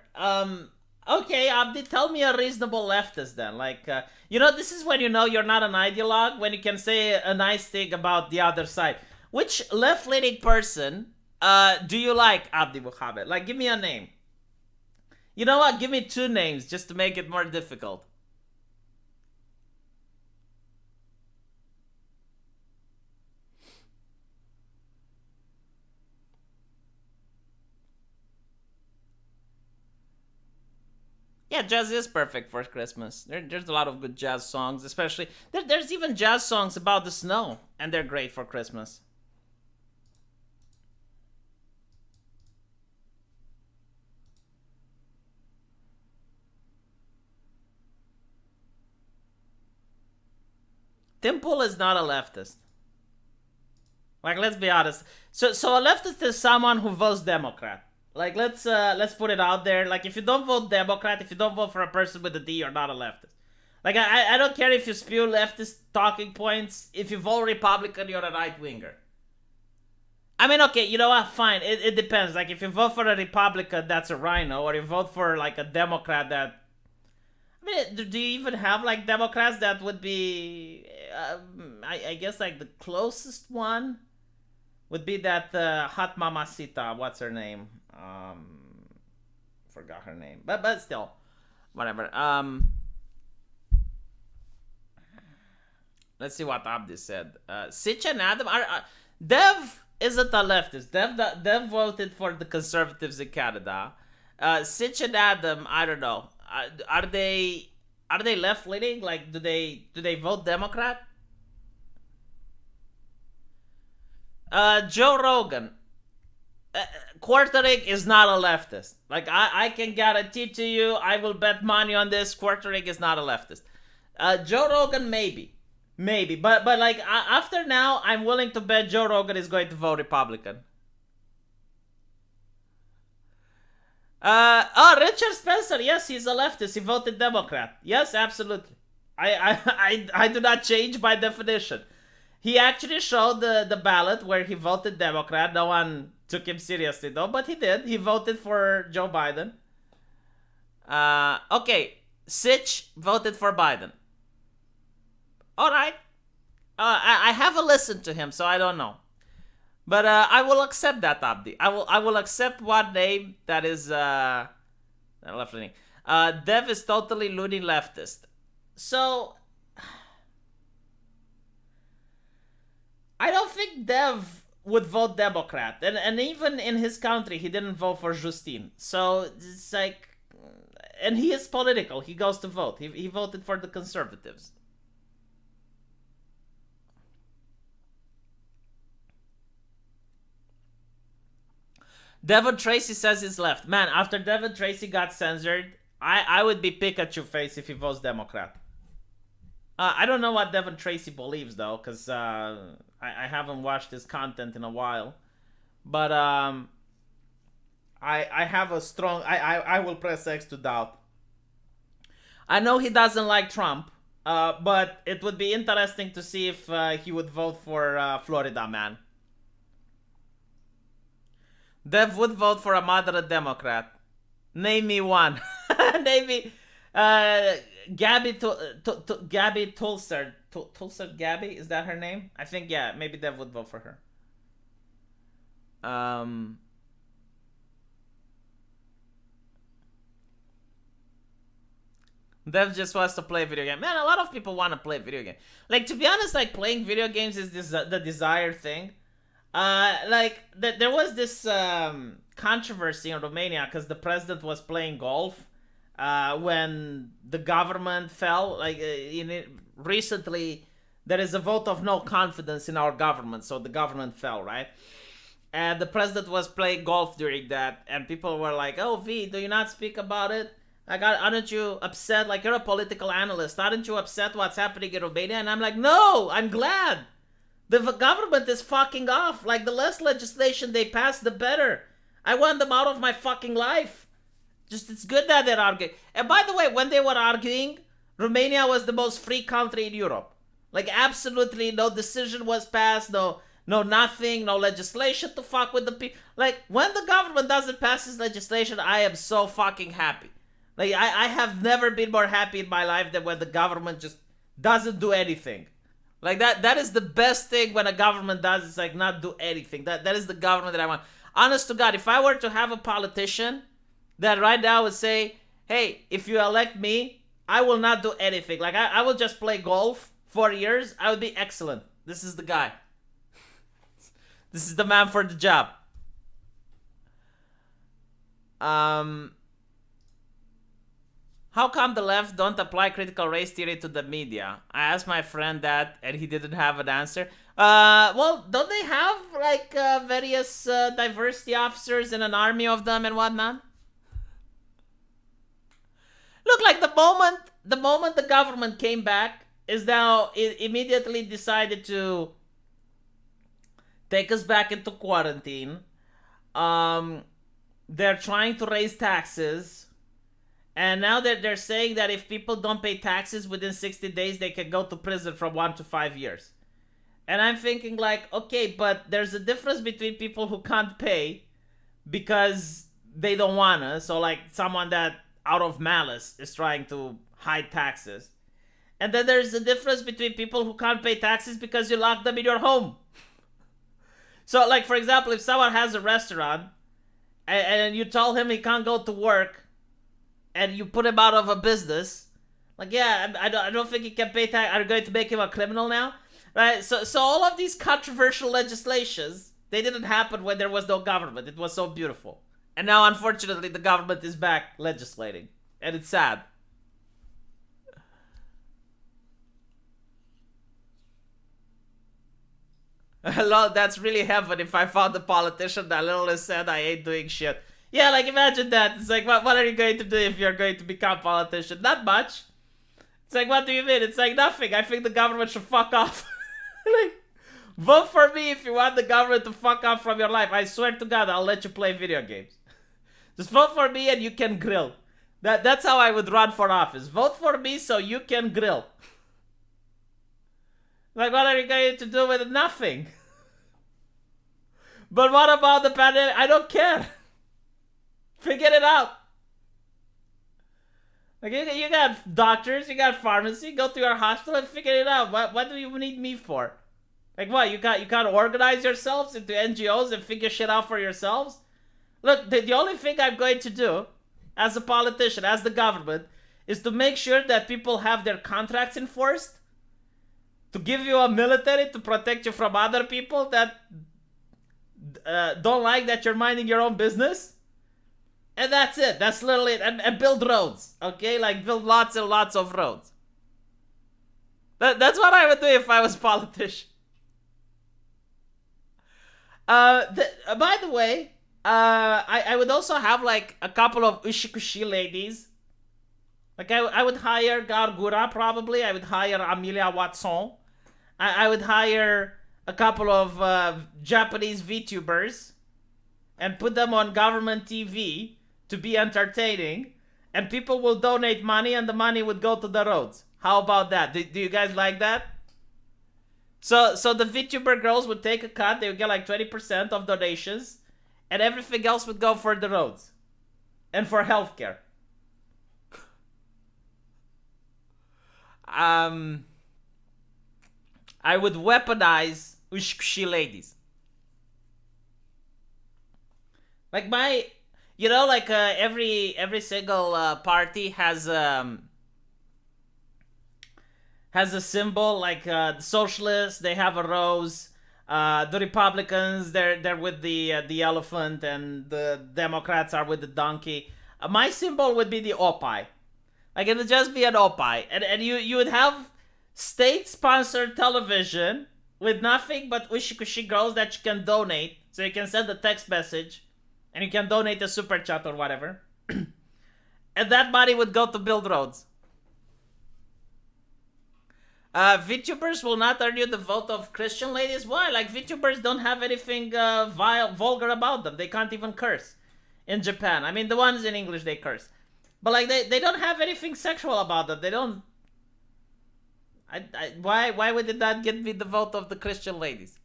Okay, Abdi, tell me a reasonable leftist then. Like, this is when you know you're not an ideologue, when you can say a nice thing about the other side. Which left-leaning person do you like, Abdi Muhammad? Like, give me a name. You know what? Give me two names just to make it more difficult. Yeah, jazz is perfect for Christmas. There's a lot of good jazz songs, especially there's even jazz songs about the snow, and they're great for Christmas. Tim Pool is not a leftist. Like, let's be honest. So a leftist is someone who votes Democrat. Like, let's put it out there. Like, if you don't vote Democrat, if you don't vote for a person with a D, you're not a leftist. Like, I don't care if you spew leftist talking points. If you vote Republican, you're a right winger. I mean, okay, you know what? Fine. It depends. Like, if you vote for a Republican, that's a rhino, or you vote for like a Democrat that. I mean, do you even have like Democrats that would be? I guess like the closest one would be that hot mamacita. What's her name? Forgot her name. But still, whatever. Let's see what Abdi said. Sitch and Adam are Dev isn't a leftist. Dev voted for the conservatives in Canada. Sitch and Adam, I don't know. Are they left leaning? Like, do they vote Democrat? Joe Rogan. Quartering is not a leftist. Like, I can guarantee to you, I will bet money on this. Quartering is not a leftist. Joe Rogan, maybe, but like after now, I'm willing to bet Joe Rogan is going to vote Republican. Richard Spencer, yes, he's a leftist. He voted Democrat. Yes, absolutely. I do not change by definition. He actually showed the ballot where he voted Democrat. No one took him seriously though, but he did. He voted for Joe Biden. Okay, Sitch voted for Biden. All right. I haven't listened to him, so I don't know. But I will accept that, Abdi. I will accept one name that is left leaning. Dev is totally loony leftist. So I don't think Dev would vote Democrat, and even in his country, he didn't vote for Justine. So it's like, and he is political. He goes to vote. He voted for the conservatives. Devon Tracy says he's left. Man, after Devon Tracy got censored, I would be Pikachu face if he votes Democrat. I don't know what Devon Tracy believes though, because I haven't watched his content in a while. But I have a strong I will press X to doubt. I know he doesn't like Trump, but it would be interesting to see if he would vote for Florida man. Dev would vote for a moderate Democrat. Name me one. Name me Gabby Gabby Tulser. Tulser Gabby, is that her name? I think yeah. Maybe Dev would vote for her. Dev just wants to play video game. Man, a lot of people want to play video game. Like, to be honest, like playing video games is the desired thing. There was this controversy in Romania because the president was playing golf when the government fell. Recently, there is a vote of no confidence in our government, so the government fell, right? And the president was playing golf during that, and people were like, "Oh, V, do you not speak about it? Aren't you upset? Like, you're a political analyst. Aren't you upset what's happening in Romania?" And I'm like, "No, I'm glad. The government is fucking off. Like, the less legislation they pass, the better. I want them out of my fucking life. Just, it's good that they're arguing." And by the way, when they were arguing, Romania was the most free country in Europe. Like, absolutely no decision was passed, no nothing, no legislation to fuck with the people. Like, when the government doesn't pass this legislation, I am so fucking happy. Like, I have never been more happy in my life than when the government just doesn't do anything. Like, that is the best thing when a government does, is like not do anything. That is the government that I want. Honest to God, if I were to have a politician that right now would say, "Hey, if you elect me, I will not do anything. Like, I will just play golf 4 years," I would be excellent. This is the guy. This is the man for the job. How come the left don't apply critical race theory to the media? I asked my friend that, and he didn't have an answer. Well, don't they have like various diversity officers and an army of them and whatnot? Look, like the moment the government came back is now it immediately decided to take us back into quarantine. They're trying to raise taxes. And now that they're saying that if people don't pay taxes within 60 days, they can go to prison from 1 to 5 years. And I'm thinking like, okay, but there's a difference between people who can't pay because they don't wanna. So like someone that out of malice is trying to hide taxes. And then there's a difference between people who can't pay taxes because you lock them in your home. So like, for example, if someone has a restaurant and you tell him he can't go to work, and you put him out of a business, like, yeah, I don't think he can pay tax. Are you going to make him a criminal now? Right? So all of these controversial legislations, they didn't happen when there was no government. It was so beautiful. And now, unfortunately, the government is back legislating. And it's sad. Hello, that's really heaven if I found a politician that literally said I ain't doing shit. Yeah, like imagine that. It's like, what are you going to do if you're going to become a politician? Not much. It's like, what do you mean? It's like nothing. I think the government should fuck off. Like, vote for me if you want the government to fuck off from your life. I swear to God, I'll let you play video games. Just vote for me and you can grill. That's how I would run for office. Vote for me so you can grill. Like, what are you going to do with nothing? But what about the pandemic? I don't care. Figure it out. Like, you got doctors, you got pharmacy, go to your hospital and figure it out. What do you need me for? Like, what, you can't organize yourselves into NGOs and figure shit out for yourselves? Look, the only thing I'm going to do as a politician, as the government, is to make sure that people have their contracts enforced, to give you a military to protect you from other people that don't like that you're minding your own business. And that's it. That's literally it. And build roads. Okay? Like, build lots and lots of roads. That's what I would do if I was a politician. By the way, I would also have, like, a couple of Ushikushi ladies. Like, I would hire Gargura, probably. I would hire Amelia Watson. I would hire a couple of Japanese VTubers and put them on government TV to be entertaining, and people will donate money, and the money would go to the roads. How about that? Do you guys like that? So the VTuber girls would take a cut. They would get like 20% of donations, and everything else would go for the roads and for healthcare. I would weaponize Ushkushi ladies. Like like every single party has a symbol. Like the socialists, they have a rose. The Republicans, they're with the elephant, and the Democrats are with the donkey. My symbol would be the Opie. Like it would just be an Opie, and you would have state-sponsored television with nothing but Ushikushi girls that you can donate. So you can send a text message, and you can donate a super chat or whatever, and that money would go to build roads. VTubers will not earn you the vote of Christian ladies. Why? Like VTubers don't have anything vulgar about them. They can't even curse in Japan. I mean, the ones in English they curse, but like they don't have anything sexual about them. They don't. Why would it not get me the vote of the Christian ladies?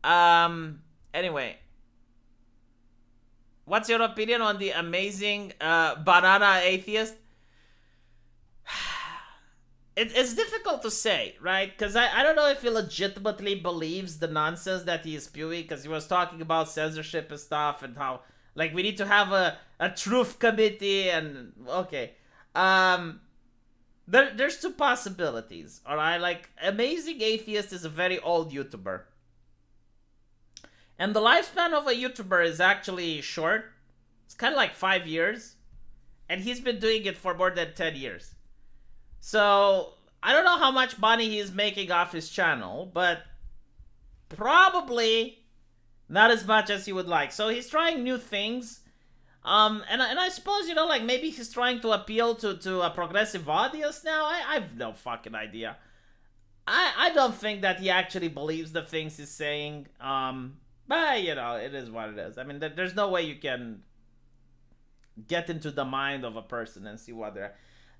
Anyway, what's your opinion on the amazing banana atheist? It's difficult to say, right? Because I don't know if he legitimately believes the nonsense that he is spewing, because he was talking about censorship and stuff, and how, like, we need to have a truth committee, and, okay. There's two possibilities, alright? Like, Amazing Atheist is a very old YouTuber. And the lifespan of a YouTuber is actually short. It's kind of like 5 years. And he's been doing it for more than 10 years. So, I don't know how much money he's making off his channel, but probably not as much as he would like. So he's trying new things. And I suppose, like maybe he's trying to appeal to a progressive audience now. I've no fucking idea. I don't think that he actually believes the things he's saying. But, it is what it is. I mean, there's no way you can get into the mind of a person and see what they're...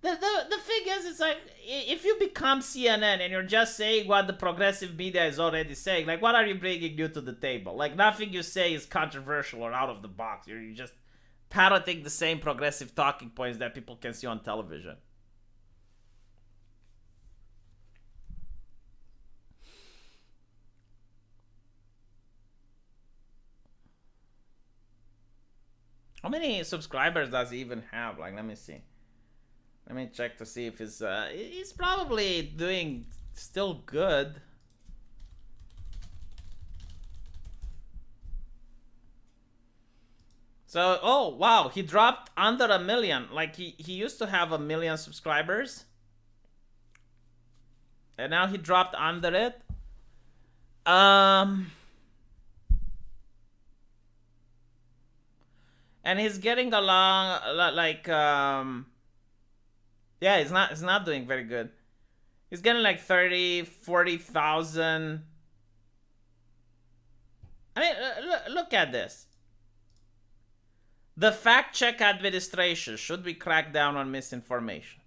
The thing is, it's like, if you become CNN and you're just saying what the progressive media is already saying, like, what are you bringing new to the table? Like, nothing you say is controversial or out of the box. You're just parroting the same progressive talking points that people can see on television. How many subscribers does he even have? Like, let me see. Let me check to see if he's probably doing still good. So, oh, wow, he dropped under 1 million. Like, he used to have 1 million subscribers. And now he dropped under it. And he's getting along, like, yeah, he's not doing very good. He's getting like 30, 40,000. I mean, look at this. The fact check administration should be cracked down on misinformation.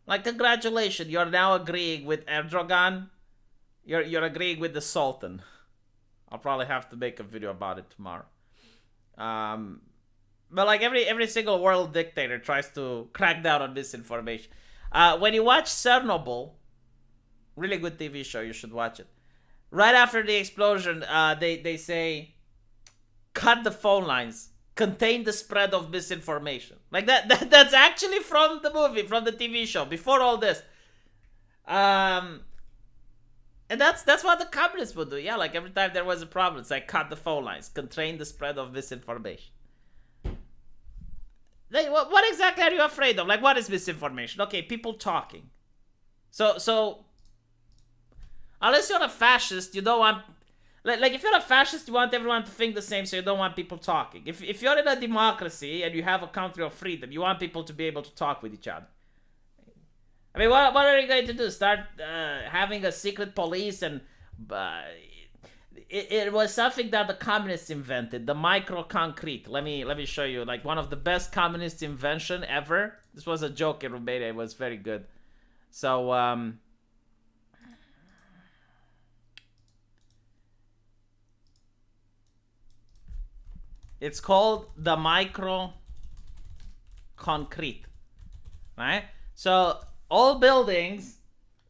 Like, congratulations, you're now agreeing with Erdogan. You're agreeing with the Sultan. I'll probably have to make a video about it tomorrow. But like every single world dictator tries to crack down on misinformation. When you watch Chernobyl, really good TV show, you should watch it. Right after the explosion, they say, cut the phone lines, contain the spread of misinformation. Like that's actually from the movie, from the TV show, before all this. And that's what the communists would do. Yeah, like every time there was a problem, it's like, cut the phone lines, contain the spread of misinformation. What exactly are you afraid of? Like, what is misinformation? Okay, people talking. So unless you're a fascist, you don't want... Like, if you're a fascist, you want everyone to think the same, so you don't want people talking. If you're in a democracy and you have a country of freedom, you want people to be able to talk with each other. I mean, what are you going to do? Start having a secret police and... It was something that the communists invented, the micro concrete. Let me show you, like, one of the best communist invention ever. This was a joke in Romania. It was very good. So it's called the micro concrete, right? So all buildings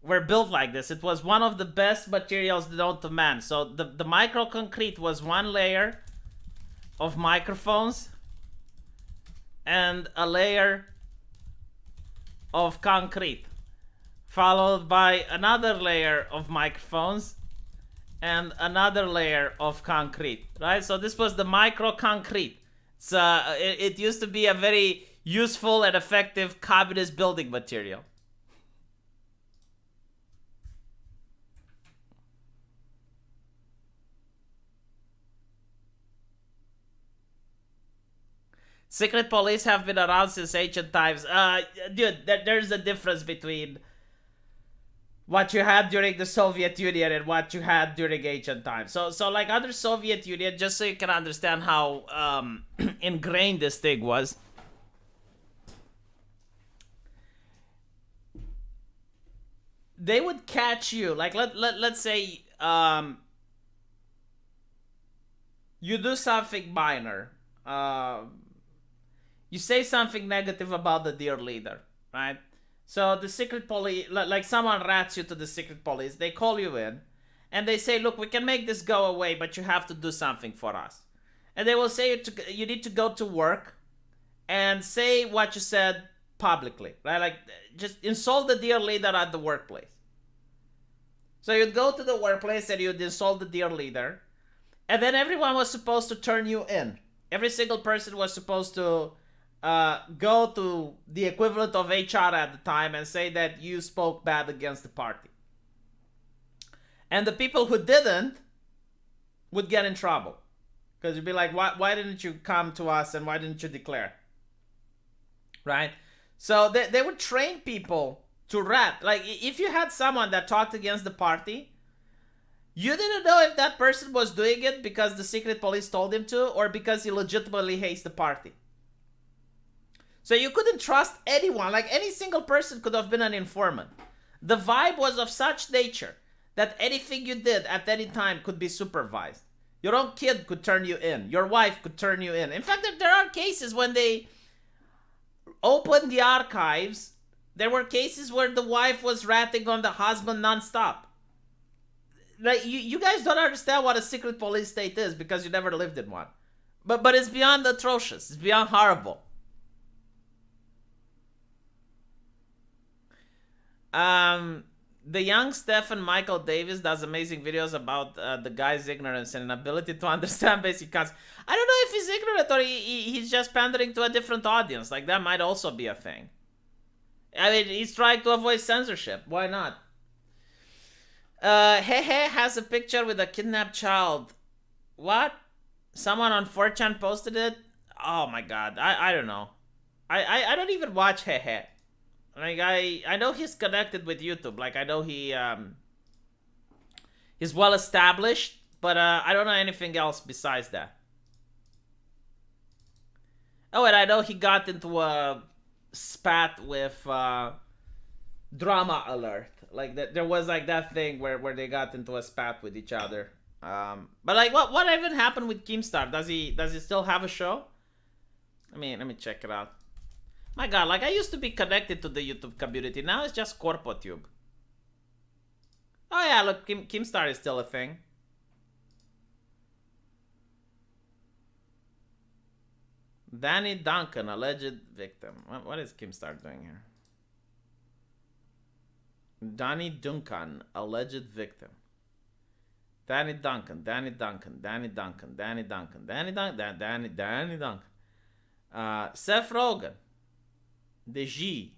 were built like this. It was one of the best materials known to man. So the micro concrete was one layer of microphones and a layer of concrete, followed by another layer of microphones and another layer of concrete, right? So this was the micro concrete. It used to be a very useful and effective communist building material. Secret police have been around since ancient times. Dude, there's a difference between what you had during the Soviet Union and what you had during ancient times. So like under Soviet Union, just so you can understand how ingrained this thing was. They would catch you, like let's say you do something minor. You say something negative about the dear leader, right? So the secret police, like someone rats you to the secret police, they call you in and they say, look, we can make this go away, but you have to do something for us. And they will say you need to go to work and say what you said publicly, right? Like, just insult the dear leader at the workplace. So you'd go to the workplace and you'd insult the dear leader, and then everyone was supposed to turn you in. Every single person was supposed to go to the equivalent of HR at the time and say that you spoke bad against the party. And the people who didn't would get in trouble. Because you'd be like, why didn't you come to us and why didn't you declare? Right? So they would train people to rat. Like, if you had someone that talked against the party, you didn't know if that person was doing it because the secret police told him to or because he legitimately hates the party. So you couldn't trust anyone. Like, any single person could have been an informant. The vibe was of such nature that anything you did at any time could be supervised. Your own kid could turn you in. Your wife could turn you in. In fact, there are cases when they opened the archives, there were cases where the wife was ratting on the husband nonstop. Like, you guys don't understand what a secret police state is because you never lived in one. But it's beyond atrocious. It's beyond horrible. The young Stephen Michael Davis does amazing videos about the guy's ignorance and inability to understand basic concepts. I don't know if he's ignorant or he's just pandering to a different audience. Like, that might also be a thing. I mean, he's trying to avoid censorship. Why not? Hehe has a picture with a kidnapped child. What? Someone on 4chan posted it? Oh my god. I don't know. I don't even watch Hehe. Like, I know he's connected with YouTube. Like, I know he's well established, but I don't know anything else besides that. Oh, and I know he got into a spat with Drama Alert. Like, there was like that thing where they got into a spat with each other. But like, what even happened with Keemstar? Does he still have a show? I mean, let me check it out. My god, like, I used to be connected to the YouTube community. Now it's just CorpoTube. Oh yeah, look, Keemstar is still a thing. Danny Duncan, alleged victim. What is Keemstar doing here? Danny Duncan, alleged victim. Danny Duncan, Danny Duncan, Danny Duncan, Danny Duncan, Danny Duncan, Danny Duncan. Seth Rogen. The G.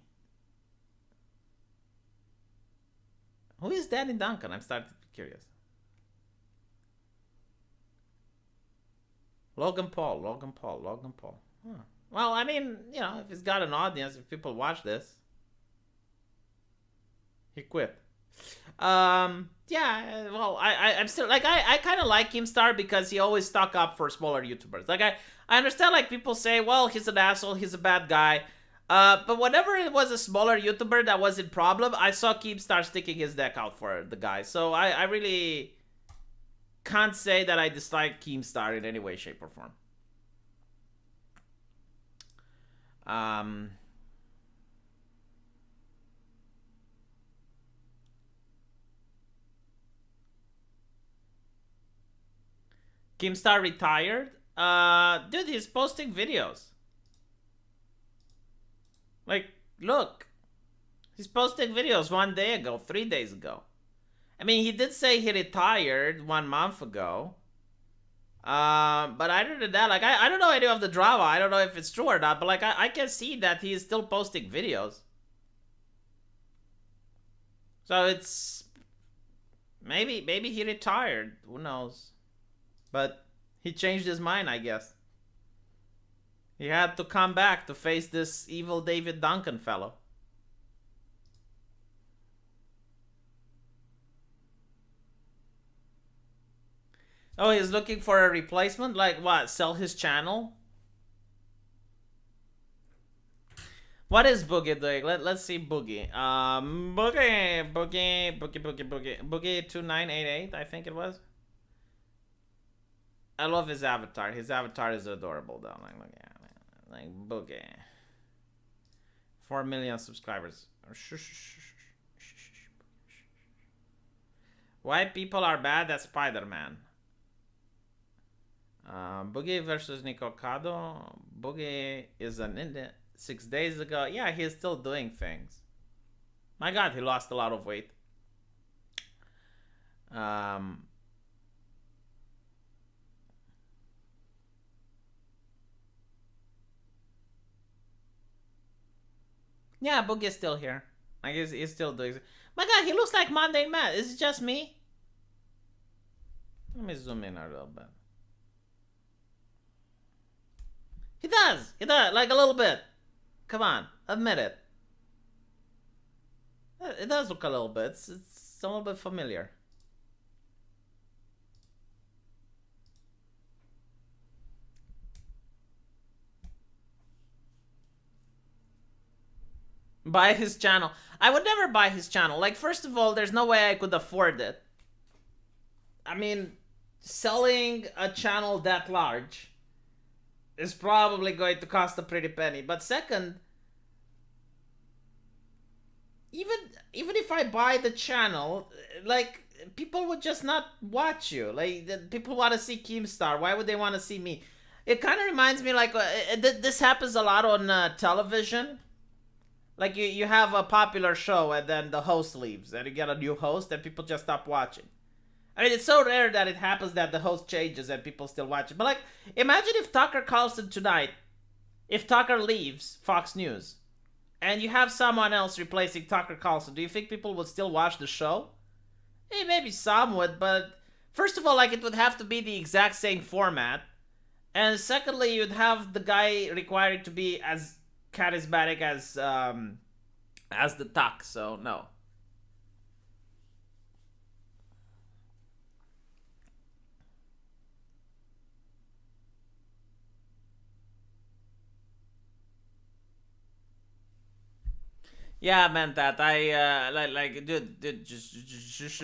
Who is Danny Duncan? I'm starting to be curious. Logan Paul. Huh. Well, I mean, you know, if he's got an audience, if people watch this. He quit. Yeah, well, I'm still like I kind of like Keemstar because he always stuck up for smaller YouTubers. Like I understand like people say, well, he's an asshole, he's a bad guy. But whenever it was a smaller YouTuber that was in problem, I saw Keemstar sticking his neck out for the guy. So I really can't say that I dislike Keemstar in any way, shape, or form. Um, Keemstar retired. Dude, he's posting videos. Like, look, he's posting videos 1 day ago, 3 days ago. I mean, he did say he retired 1 month ago. But other than that, like, I don't know any of the drama. I don't know if it's true or not, but like, I can see that he is still posting videos. So it's maybe he retired. Who knows? But he changed his mind, I guess. He had to come back to face this evil David Duncan fellow. Oh, he's looking for a replacement? Like what? Sell his channel? What is Boogie doing? Let's see Boogie. Boogie 2988, I think it was. I love his avatar. His avatar is adorable though. Like look at it. Like Boogie. 4 million subscribers. Why people are bad at Spider-Man? Boogie versus Nikocado. Boogie is an Indian. 6 days ago. Yeah, he's still doing things. My god, he lost a lot of weight. Yeah, Boogie's still here. I guess he's still doing. My god, he looks like Mundane Man. Is it just me? Let me zoom in a little bit. He does. He does. Like a little bit. Come on. Admit it. It does look a little bit. It's a little bit familiar. Buy his channel. I would never buy his channel. Like, first of all, there's no way I could afford it. I mean, selling a channel that large is probably going to cost a pretty penny. But second, even if I buy the channel, like, people would just not watch you. Like, people want to see Keemstar. Why would they want to see me? It kind of reminds me, like, this happens a lot on television. Like, you have a popular show and then the host leaves and you get a new host and people just stop watching. I mean, it's so rare that it happens that the host changes and people still watch it. But, like, imagine if Tucker Carlson tonight, if Tucker leaves Fox News, and you have someone else replacing Tucker Carlson, do you think people would still watch the show? Maybe some would, but first of all, like, it would have to be the exact same format. And secondly, you'd have the guy required to be as charismatic as the Tuck, so no. Yeah, man, that I like dude, just shush,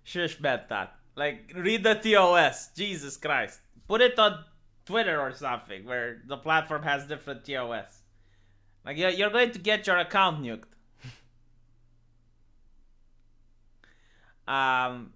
shush, man, that. Like, read the TOS, Jesus Christ, put it on Twitter or something where the platform has different TOS. Like, you're going to get your account nuked. um.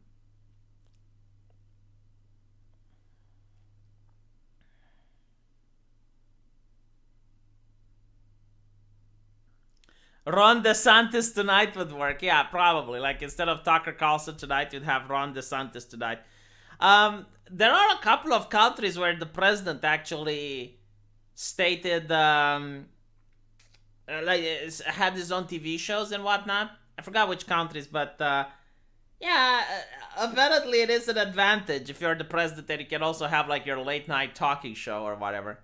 Ron DeSantis tonight would work. Yeah, probably. Like, instead of Tucker Carlson tonight, you'd have Ron DeSantis tonight. There are a couple of countries where the president actually stated, like, had his own TV shows and whatnot. I forgot which countries, but yeah, apparently it is an advantage if you're the president that you can also have like your late night talking show or whatever.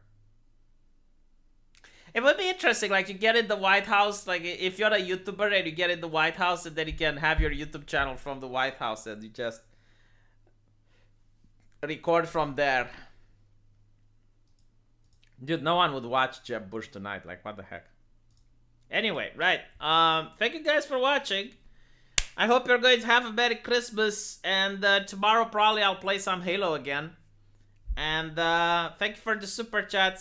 It would be interesting, like you get in the White House, like if you're a YouTuber and you get in the White House, and then you can have your YouTube channel from the White House, and you just record from there. Dude, no one would watch Jeb Bush tonight. Like, what the heck? Anyway, right. Thank you guys for watching. I hope you're going to have a Merry Christmas, and tomorrow probably I'll play some Halo again. And thank you for the super chats.